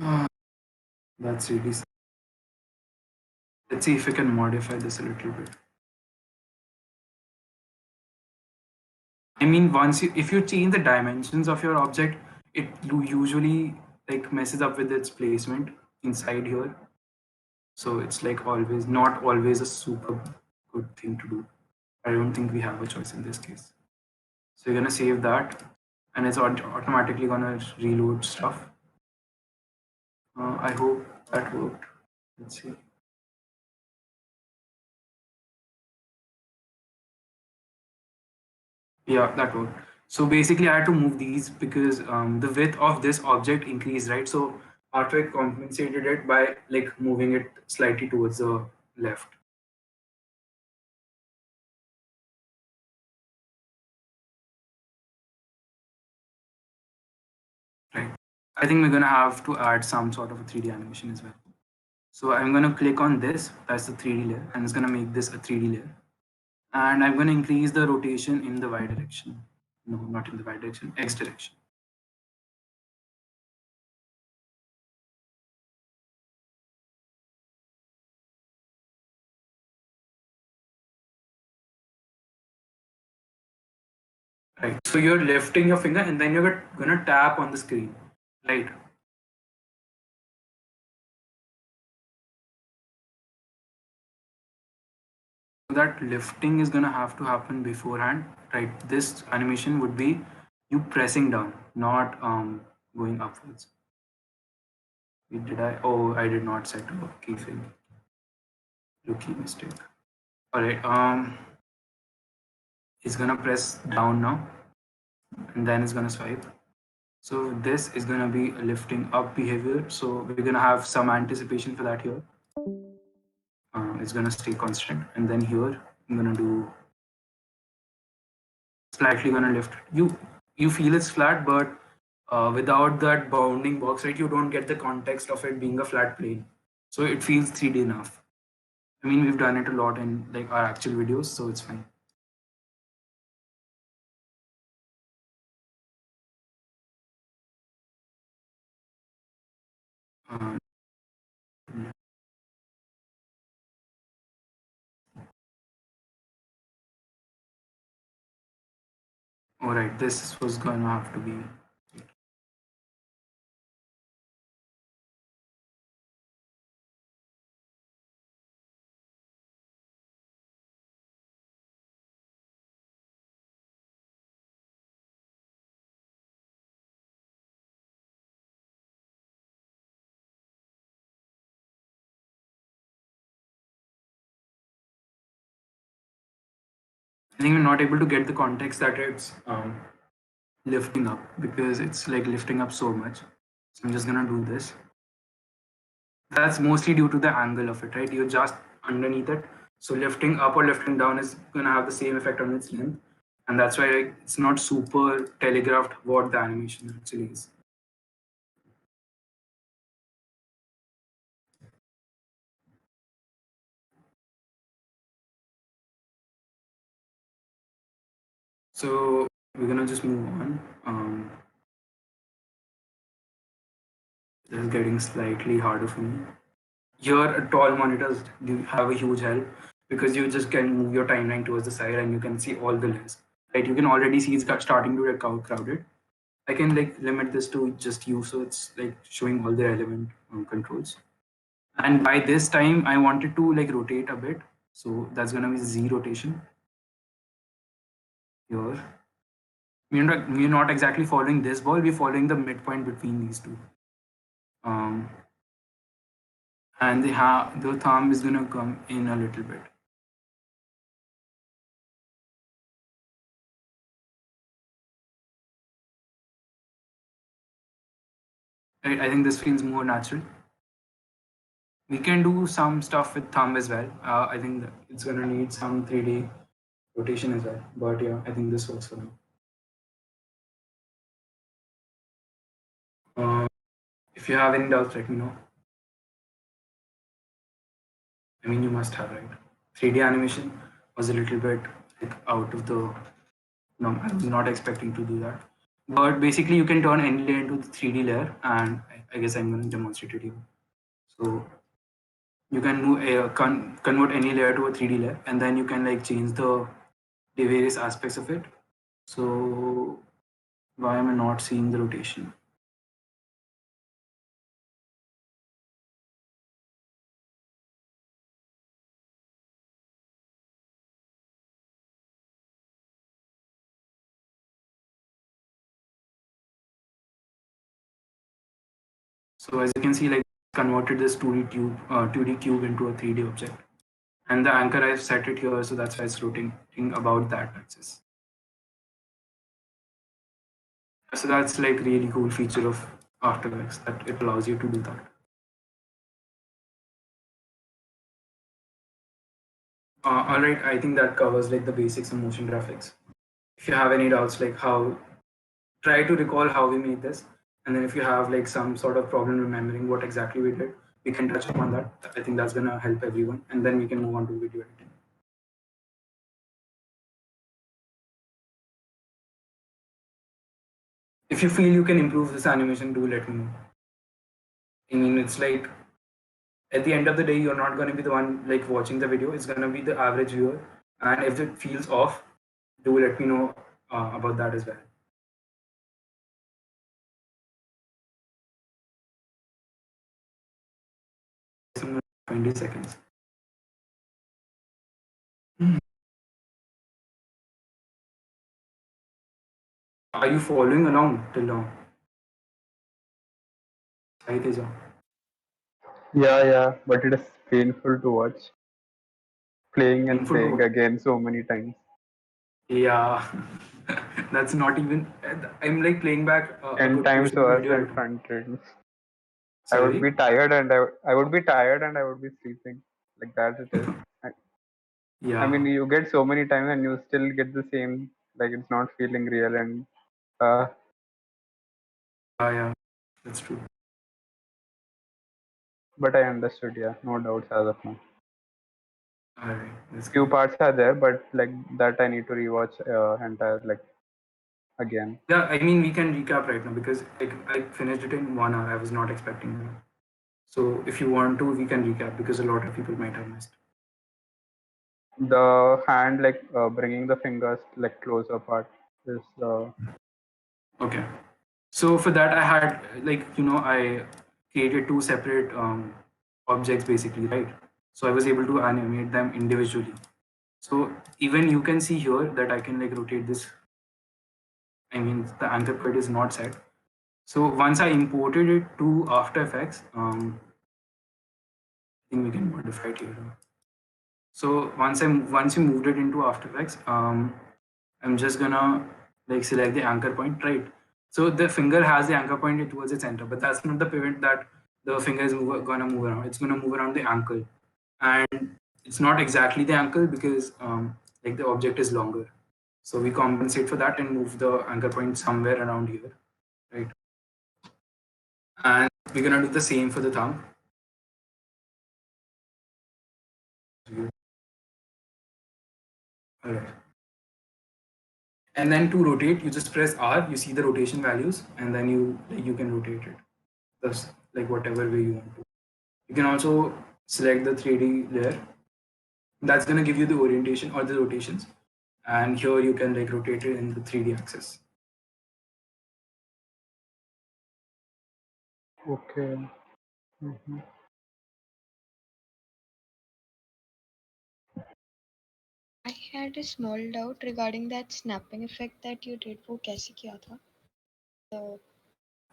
Ah, that's really. Let's see if we can modify this a little bit. I mean, if you change the dimensions of your object, it usually like messes up with its placement inside here. So it's like always not always a super good thing to do. I don't think we have a choice in this case. So you're gonna save that, and it's automatically gonna reload stuff. I hope that worked. Let's see. Yeah, that worked. So basically, I had to move these because the width of this object increased, right? So Artwork compensated it by like moving it slightly towards the left. Right. I think we're gonna have to add some sort of a 3D animation as well. So I'm gonna click on this, that's the 3D layer, and it's gonna make this a 3D layer. And I'm gonna increase the rotation in the Y direction. No, not in the Y direction, X direction. Right. So you're lifting your finger and then you're gonna tap on the screen. Right. That lifting is gonna have to happen beforehand, right? This animation would be you pressing down, not going upwards. Did I? Oh, I did not set a keyframe. Rookie mistake. All right. It's gonna press down now, and then it's gonna swipe. So this is gonna be a lifting up behavior. So we're gonna have some anticipation for that here. It's gonna stay constant, and then here I'm gonna do slightly gonna lift. You feel it's flat, but without that bounding box, right? You don't get the context of it being a flat plane, so it feels 3D enough. I mean, we've done it a lot in like our actual videos, so it's fine. Uh, all right, this was gonna have to be. I think we're not able to get the context that it's lifting up because it's like lifting up so much. So I'm just gonna do this. That's mostly due to the angle of it, right? You're just underneath it. So lifting up or lifting down is gonna have the same effect on its length. And that's why it's not super telegraphed what the animation actually is. So we're gonna just move on. This is getting slightly harder for me. Here, tall monitors do have a huge help because you just can move your timeline towards the side and you can see all the layers. Right? You can already see it's starting to get crowded. I can like limit this to just you, so it's like showing all the relevant controls. And by this time, I wanted to like rotate a bit, so that's gonna be Z rotation here. We're not exactly following this ball, we're following the midpoint between these two. Um, and the thumb is gonna come in a little bit. I think this feels more natural. We can do some stuff with thumb as well. I think that it's gonna need some 3D rotation as well. But yeah, I think this works for me. Uh, if you have any doubts, let me know. I mean, you must have, right? 3D animation was a little bit like out of the. No, I was not expecting to do that. But basically, you can turn any layer into the 3D layer, and I guess I'm going to demonstrate it here. So you can convert any layer to a 3D layer, and then you can like change the various aspects of it. So why am I not seeing the rotation? So as you can see, like converted this 2D cube into a 3D object. And the anchor I've set it here, so that's why it's rotating about that axis. So that's like really cool feature of After Effects that it allows you to do that. All right, I think that covers like the basics of motion graphics. If you have any doubts, like how, try to recall how we made this, and then if you have like some sort of problem remembering what exactly we did, we can touch upon that. I think that's gonna help everyone, and then we can move on to video editing. If you feel you can improve this animation, do let me know. I mean, it's like at the end of the day, you're not going to be the one like watching the video. It's going to be the average viewer, and if it feels off, do let me know about that as well. 20 seconds. Are you following along till now? Hi, Teja. Yeah, but it is painful to watch. Playing and Painful to playing watch. again so many times. Yeah, that's not even. I'm like playing back a 10 good times portion of the worse video than right now. front end. I would Sorry. be tired and I would be tired and I would be sleeping. Like that it is. I mean, Yeah, you get so many times and you still get the same, like it's not feeling real. And uh, yeah, that's true. but I understood, yeah, no doubts as of now. All right, that's Few great. parts are there, but like that I need to rewatch entire like again. Yeah, I mean, we can recap right now because like I finished it in 1 hour. I was not expecting that. So if you want to, we can recap because a lot of people might have missed. The hand like bringing the fingers like close apart is Okay. So for that, I had like I created two separate objects basically, right? So I was able to animate them individually. So even you can see here that I can like rotate this. I mean, the anchor point is not set. So once I imported it to After Effects, I think we can modify it here. So once you moved it into After Effects, I'm just gonna like select the anchor point, right? So the finger has the anchor point towards its center, but that's not the pivot that the finger is gonna move around. It's gonna move around the ankle, and it's not exactly the ankle because like the object is longer. So we compensate for that and move the anchor point somewhere around here, right? And we're gonna do the same for the thumb. All right. And then to rotate, you just press R. You see the rotation values, and then you can rotate it. That's like whatever way you want to. You can also select the 3D layer. That's gonna give you the orientation or the rotations, and here you can like rotate it in the 3D axis. okay. Mhm. I had a small doubt regarding that snapping effect that you did. वो कैसे किया था? The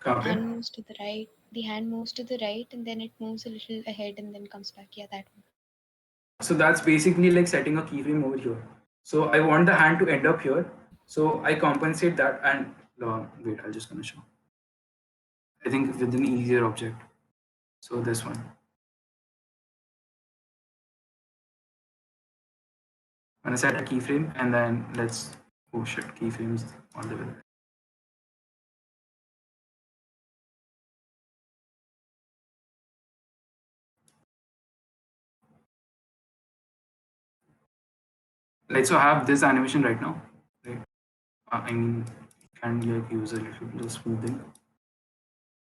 कहाँ पे? hand moves to the right. The hand moves to the right, and then it moves a little ahead, and then comes back. Yeah, that one. So that's basically like setting a keyframe over here. So I want the hand to end up here. So I compensate that and wait, I'll just gonna show. I think with an easier object. So this one. I'm gonna set a keyframe and then let's oh shit, keyframes on the way. Like so I have this animation right now. Right? I mean can like use a little bit of smoothing.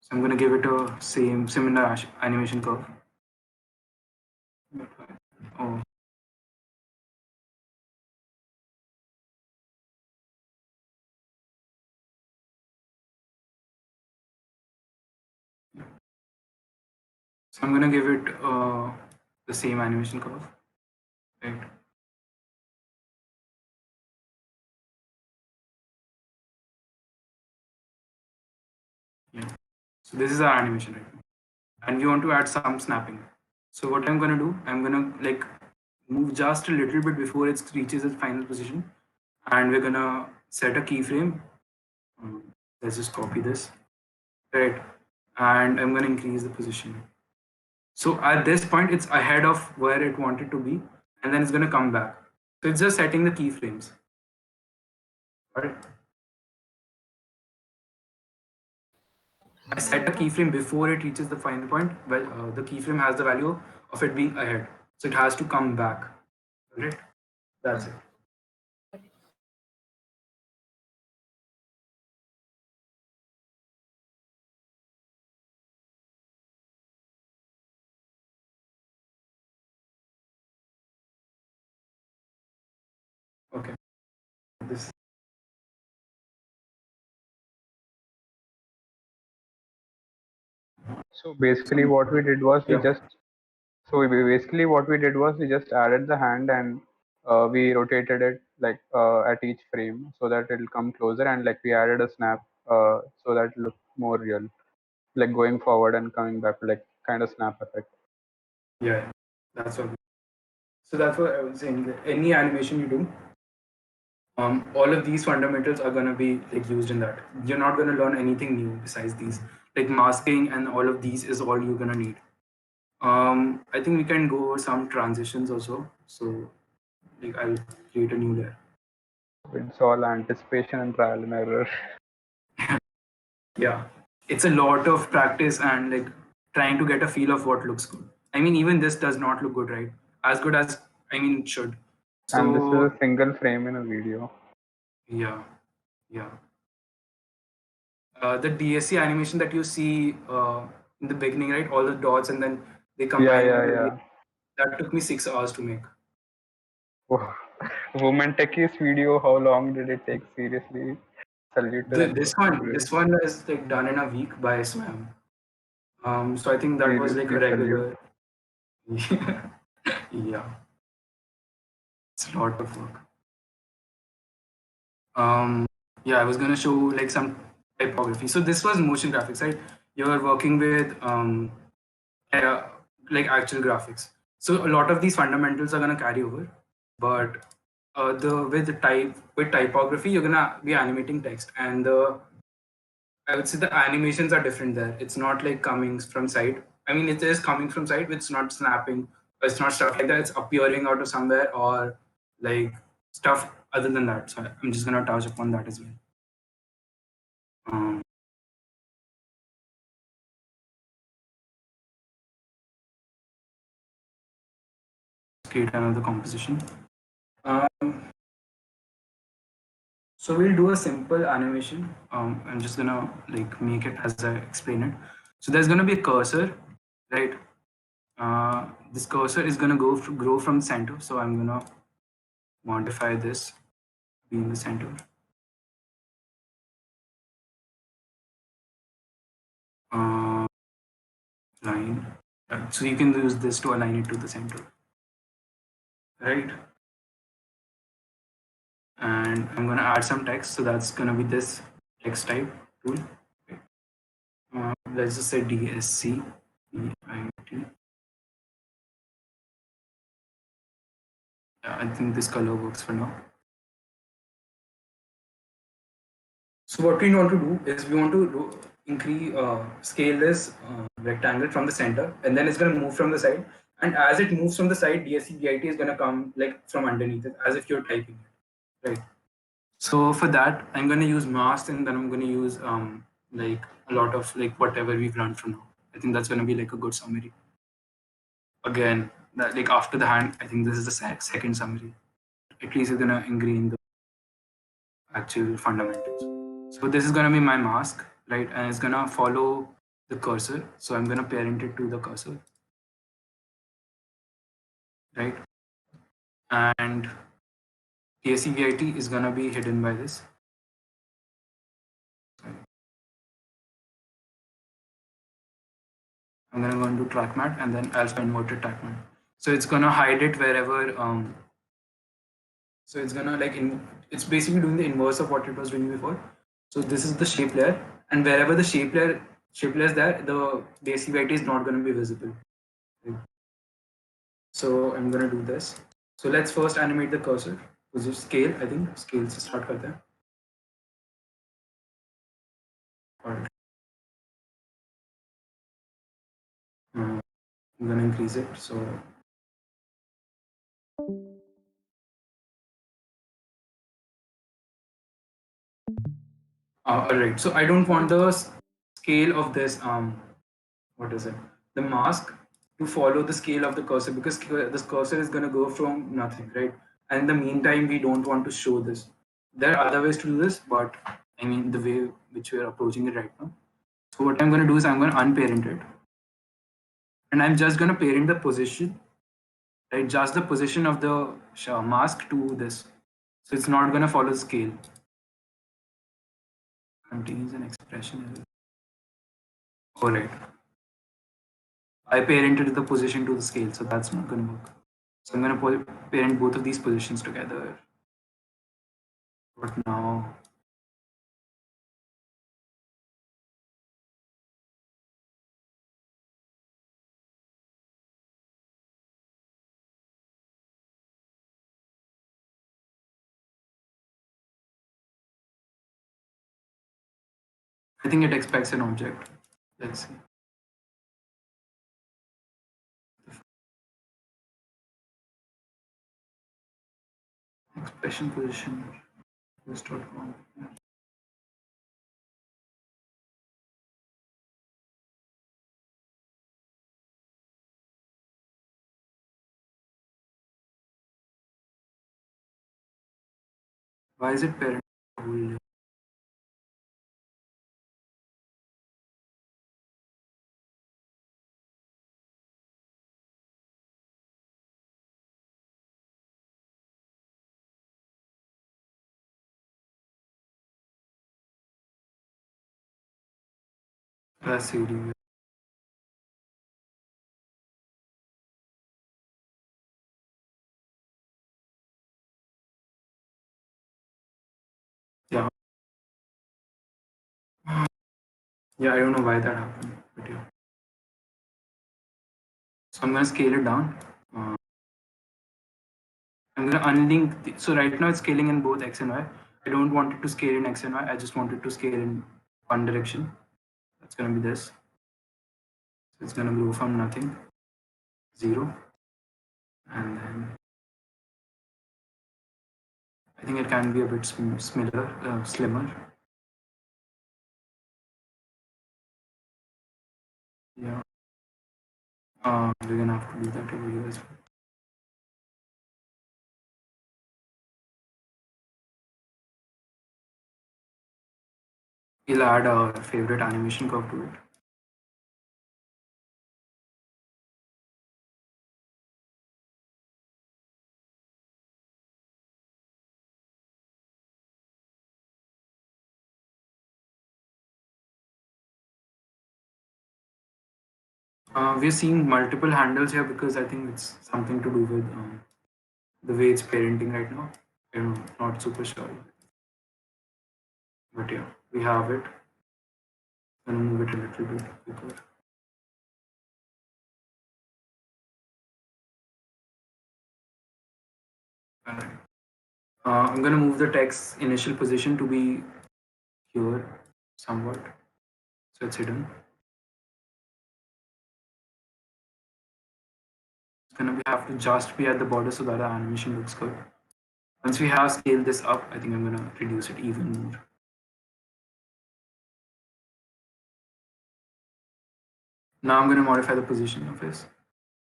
So I'm gonna give it a similar animation curve. Oh, so I'm gonna give it the same animation curve. Right. Yeah. So this is our animation right now. And we want to add some snapping. So what I'm gonna do, I'm gonna like move just a little bit before it reaches its final position, and we're gonna set a keyframe. Let's just copy this, right? And I'm going to increase the position. So at this point, it's ahead of where it wanted to be, and then it's going to come back. So it's just setting the keyframes. All right. I set a keyframe before it reaches the final point. Well, the keyframe has the value of it being ahead, so it has to come back. All right. That's it. Okay. This. So basically, what we did was we Yeah. just basically what we did was we just added the hand and we rotated it like at each frame so that it'll come closer, and like we added a snap so that it looked more real, like going forward and coming back, like kind of snap effect. Yeah. That's what. So that's what I was saying. That any animation you do, all of these fundamentals are going to be like used in that. You're not going to learn anything new besides these. Like masking and all of these is all you're going to need. I think we can go over some transitions also. So like I'll create a new layer. It's all anticipation and trial and error. Yeah, it's a lot of practice and like trying to get a feel of what looks good. I mean, even this does not look good, right? As good as I mean it should. And this is a So single frame in a video. yeah, yeah. The DSC animation that you see in the beginning, right? All the dots and then they Yeah, combine yeah, into yeah. that took me 6 hours to make. Woman Techies video, how long did it take? Seriously, salute to that This person, one, really. this one is like done in a week by Swam. So I think that was like a Seriously, salute. regular. Yeah, it's a lot of work. Um, yeah, I was gonna show like some typography. So this was motion graphics, right? You're working with uh, like actual graphics. So a lot of these fundamentals are gonna carry over, but the with typography, you're gonna be animating text, and the I would say the animations are different there. It's not like coming from side. I mean, it is coming from side, but it's not snapping. It's not stuff like that. It's appearing out of somewhere or like stuff other than that. So I'm just gonna touch upon that as well. Um, Create another composition. Um, so we'll do a simple animation. I'm just gonna like make it as I explain it. So there's gonna be a cursor, right? This cursor is gonna grow from the center. So I'm gonna modify this be in the center. Uh, Line. So you can use this to align it to the center, right? And I'm gonna add some text. So that's gonna be this text type tool. Let's just say DSC. DIT. Yeah, I think this color works for now. So what we want to do is we want to increase scale this rectangle from the center, and then it's going to move from the side. And as it moves from the side, DSC DIT is going to come like from underneath it, as if you're typing it, right? So for that, I'm going to use mask, and then I'm going to use like a lot of like whatever we've learned from now. I think that's going to be like a good summary. Again, that like after the hand, I think this is the second summary. At least it's going to ingrain the actual fundamentals. So this is going to be my mask, right? And it's going to follow the cursor. So I'm going to parent it to the cursor, right? And TSCVIT is going to be hidden by this. I'm going to go into track mat and then alpha inverted track mat. So it's going to hide it wherever. So it's going to like, it's basically doing the inverse of what it was doing before. So this is the shape layer. And wherever the shape layer is there, the TSCVIT is not going to be visible. Right? So I'm going to do this. So let's first animate the cursor. So just scale, I think scale से start करते हैं. Alright. I'm gonna increase it. So alright. So I don't want the scale of this what is it? The mask to follow the scale of the cursor, because this cursor is gonna go from nothing, right? And in the meantime, we don't want to show this. There are other ways to do this, but I mean the way which we are approaching it right now. So what I'm gonna do is I'm gonna unparent it, and I'm just gonna parent the position, right? Just the position of the mask to this. So it's not gonna follow the scale. Contains an expression error. Alright. I parented the position to the scale, so that's not gonna work. So I'm gonna parent both of these positions together. But now I think it expects an object. Let's see. Expression position. This.com. Why is it parent? CD. Yeah. Yeah, I don't know why that happened, but yeah. So I'm gonna scale it down. I'm gonna unlink. So right now it's scaling in both X and Y. I don't want it to scale in X and Y. I just want it to scale in one direction. That's gonna be this. So it's gonna grow from nothing, 0, and then I think it can be a bit slimmer. Yeah. We're gonna have to do that over here as well. We'll add our favorite animation curve to it. We're seeing multiple handles here because I think it's something to do with the way it's parenting right now. I'm not super sure. But yeah, we have it. I'm gonna move it a little bit quicker. Alright. I'm gonna move the text initial position to be here somewhat. So it's hidden. It's gonna have to just be at the border so that the animation looks good. Once we have scaled this up, I think I'm gonna reduce it even more. Now I'm gonna modify the position of this.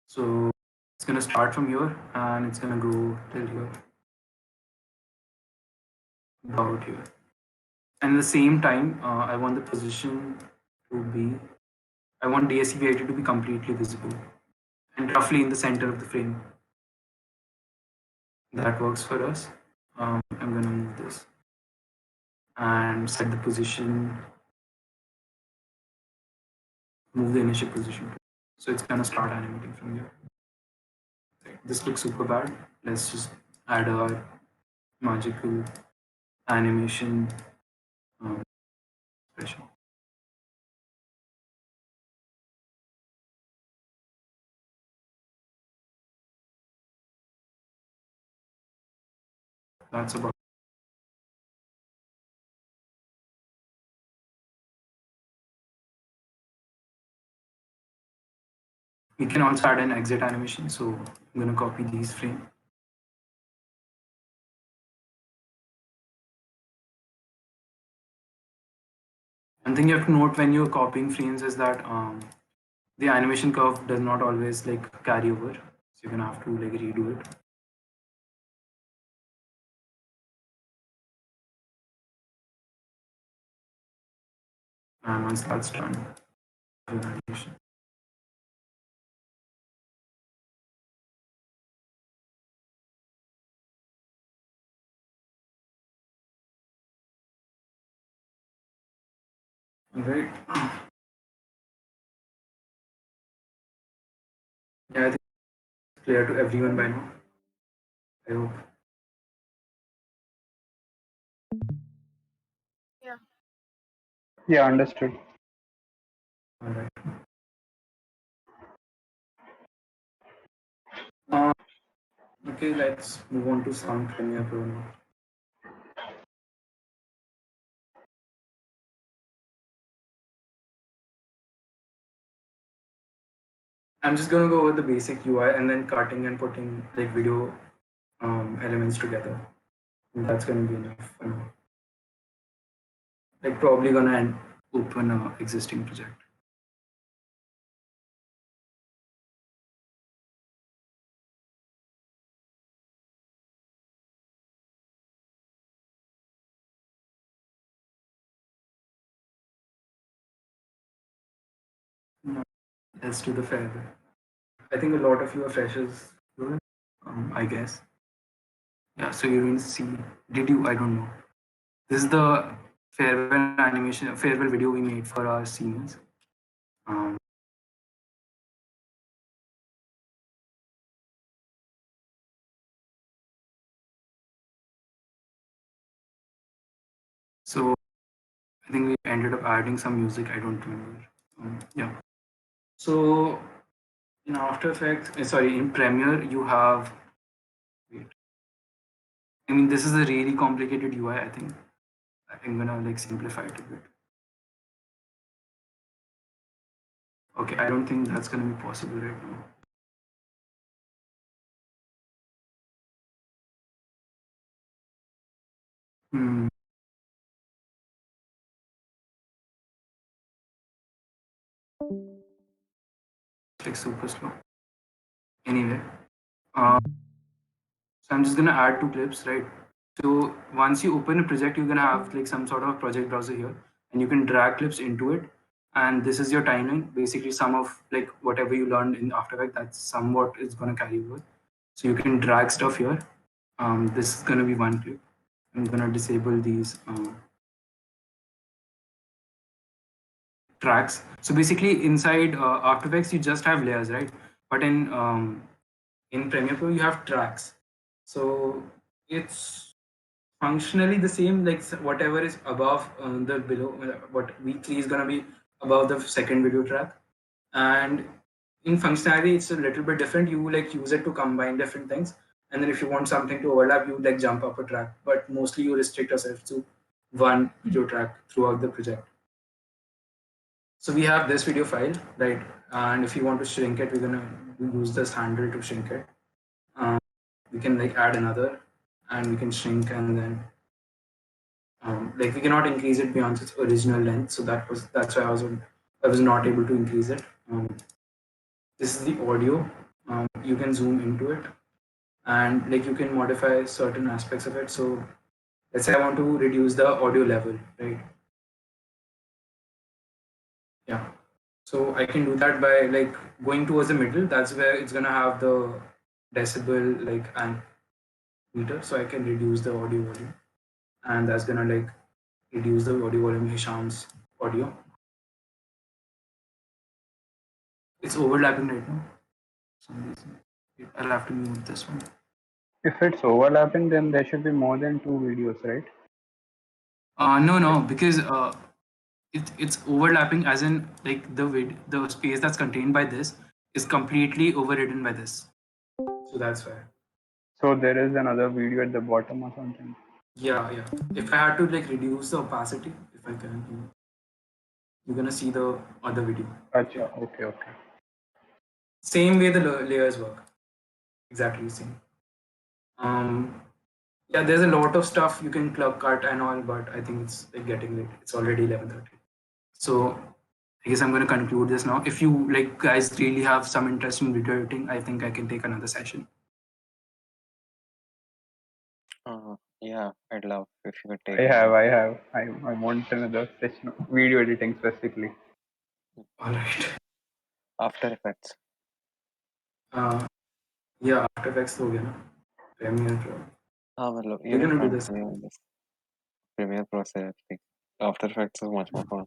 So it's gonna start from here and it's gonna go till here, about here. And at the same time, I want the position to be, I want DSCP to be completely visible and roughly in the center of the frame. That works for us. I'm gonna move this and set the position, move the initial position. So it's gonna start animating from here. This looks super bad. Let's just add our magical animation expression. That's about We can also add an exit animation. So I'm going to copy these frames. One thing you have to note when you're copying frames is that the animation curve does not always like carry over. So you're gonna have to like redo it. And once that's done, do the animation. Alright. Yeah, I think it's clear to everyone by now. I hope. Yeah. Yeah, understood. Alright. Okay, let's move on to Sound Premiere Pro now. I'm just gonna go over the basic UI and then cutting and putting like video elements together. And that's gonna be enough for now. Like probably gonna open a existing project. Let's do the farewell. I think a lot of you are freshers, I guess. Yeah, so you didn't see. Did you? I don't know. This is the farewell animation, farewell video we made for our seniors. Um, so I think we ended up adding some music. I don't remember. Yeah. So in After Effects, sorry, in Premiere, you have. Wait. I mean, this is a really complicated UI. I think I'm gonna like simplify it a bit. Okay, I don't think that's gonna be possible right now. Hmm. Like super slow. Anyway, so I'm just gonna add two clips, right? So once you open a project, you're gonna have like some sort of project browser here, and you can drag clips into it. And this is your timeline. Basically, some of like whatever you learned in After Effects, that's somewhat is gonna carry over. So you can drag stuff here. This is gonna be one clip. I'm gonna disable these tracks. So basically, inside After Effects, you just have layers, right? But in Premiere Pro, you have tracks. So it's functionally the same, like whatever is above the below, what V3 is going to be above the second video track. And in functionality, it's a little bit different. You like use it to combine different things. And then if you want something to overlap, you like jump up a track. But mostly you restrict yourself to one video track throughout the project. So we have this video file, right? And if you want to shrink it, we're gonna use this handle to shrink it. We can like add another, and we can shrink, and then like we cannot increase it beyond its original length. So that's why I was not able to increase it. This is the audio. You can zoom into it, and like you can modify certain aspects of it. So let's say I want to reduce the audio level, right? Yeah. So I can do that by like going towards the middle. That's where it's gonna have the decibel like and meter. So I can reduce the audio volume, and that's gonna like reduce the audio volume Hisham's audio. It's overlapping right now. For some reason. I'll have to mute this one. If it's overlapping, then there should be more than two videos, right? No, because it's overlapping as in like the space that's contained by this is completely overridden by this. So that's why. So there is another video at the bottom or something. Yeah, yeah. If I had to like reduce the opacity, if I can, you're gonna see the other video. Gotcha. Okay, okay. Same way the layers work. Exactly the same. Yeah, there's a lot of stuff you can cut and all, but I think it's like getting late. It's already 11:30. So I guess I'm going to conclude this now. If you like guys really have some interest in video editing, I think I can take another session. Yeah, I'd love if you could take. I want another session of video editing specifically. All right. After Effects. Yeah, After Effects हो गया ना. Premiere Pro. हाँ मतलब We're even gonna do this. Premiere Pro से like, After Effects is much more fun.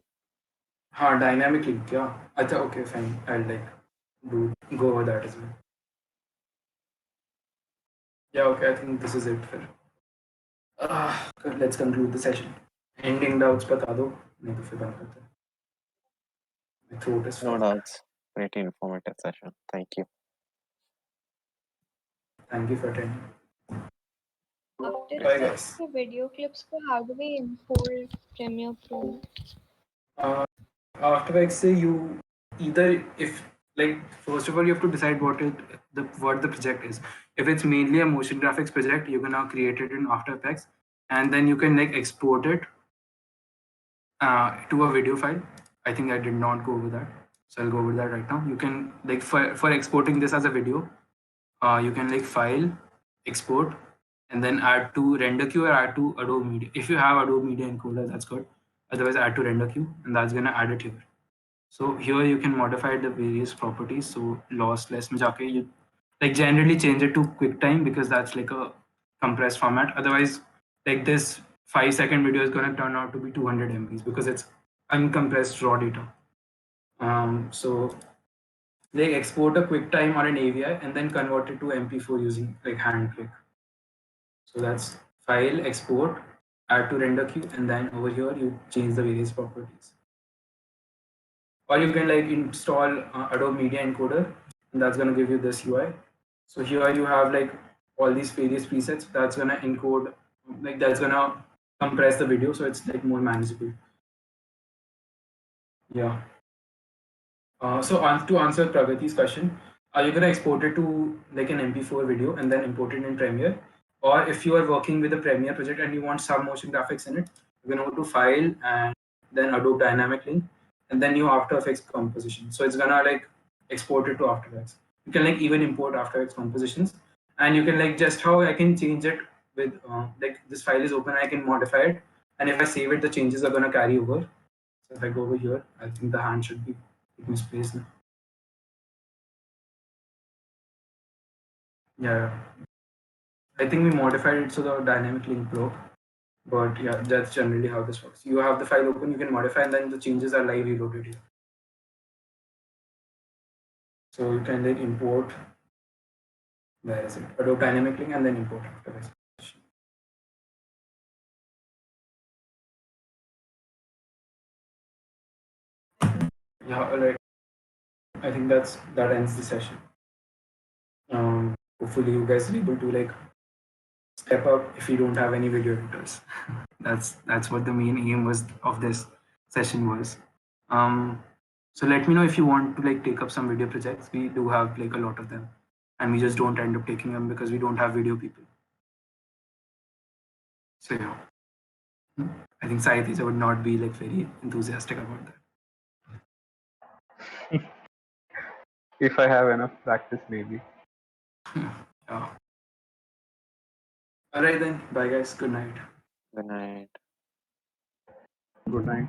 हाँ, dynamically क्या? अच्छा, okay, fine. I'll like go over that as well. Yeah, okay. I think this is it for. Let's conclude the session. Ending doubts बता दो, नहीं तो फिर बंद करते हैं. My throat is No fucked. doubts. Pretty informative session. Thank you. Thank you for attending. After Bye, Effects guys. के video clips को how do we import Premiere Pro? After Effects say you either if like first of all you have to decide what the project is. If it's mainly a motion graphics project, you're gonna create it in After Effects, and then you can like export it to a video file. I think I did not go over that, so I'll go over that right now. You can like for exporting this as a video, you can like file, export, and then add to render queue or add to Adobe Media. If you have Adobe Media encoder, that's good. Otherwise, add to render queue, and that's gonna add it here. So here you can modify the various properties. So lossless में जाके you like generally change it to QuickTime because that's like a compressed format. Otherwise, like this 5-second video is gonna turn out to be 200 MBs because it's uncompressed raw data. So they export a QuickTime or an AVI and then convert it to MP4 using like hand click. So that's file, export, add to render queue, and then over here you change the various properties. Or you can like install Adobe Media Encoder, and that's gonna give you this UI. So here you have like all these various presets that's gonna encode, like that's gonna compress the video so it's like more manageable. Yeah. So to answer Pragati's question, are you gonna export it to like an MP4 video and then import it in Premiere? Or if you are working with a Premiere project and you want some motion graphics in it, you're gonna go to File and then Adobe Dynamic Link and then new After Effects composition. So it's gonna like export it to After Effects. You can like even import After Effects compositions, and you can like just how I can change it with like this file is open, I can modify it, and if I save it, the changes are gonna carry over. So if I go over here, I think the hand should be taking space now. Yeah, I think we modified it so the dynamic link broke. But yeah, that's generally how this works. You have the file open, you can modify, and then the changes are live reloaded here. So you can then import, where is it? Adobe Dynamic Link and then import After Effects. Yeah, all right. I think that ends the session. Hopefully you guys are able to like step up if you don't have any video editors. That's what the main aim was of this session was. So let me know if you want to like take up some video projects. We do have like a lot of them, and we just don't end up taking them because we don't have video people. So yeah, I think Saitija would not be like very enthusiastic about that. If I have enough practice, maybe. Yeah. All right then. Bye guys. Good night. Good night. Good night.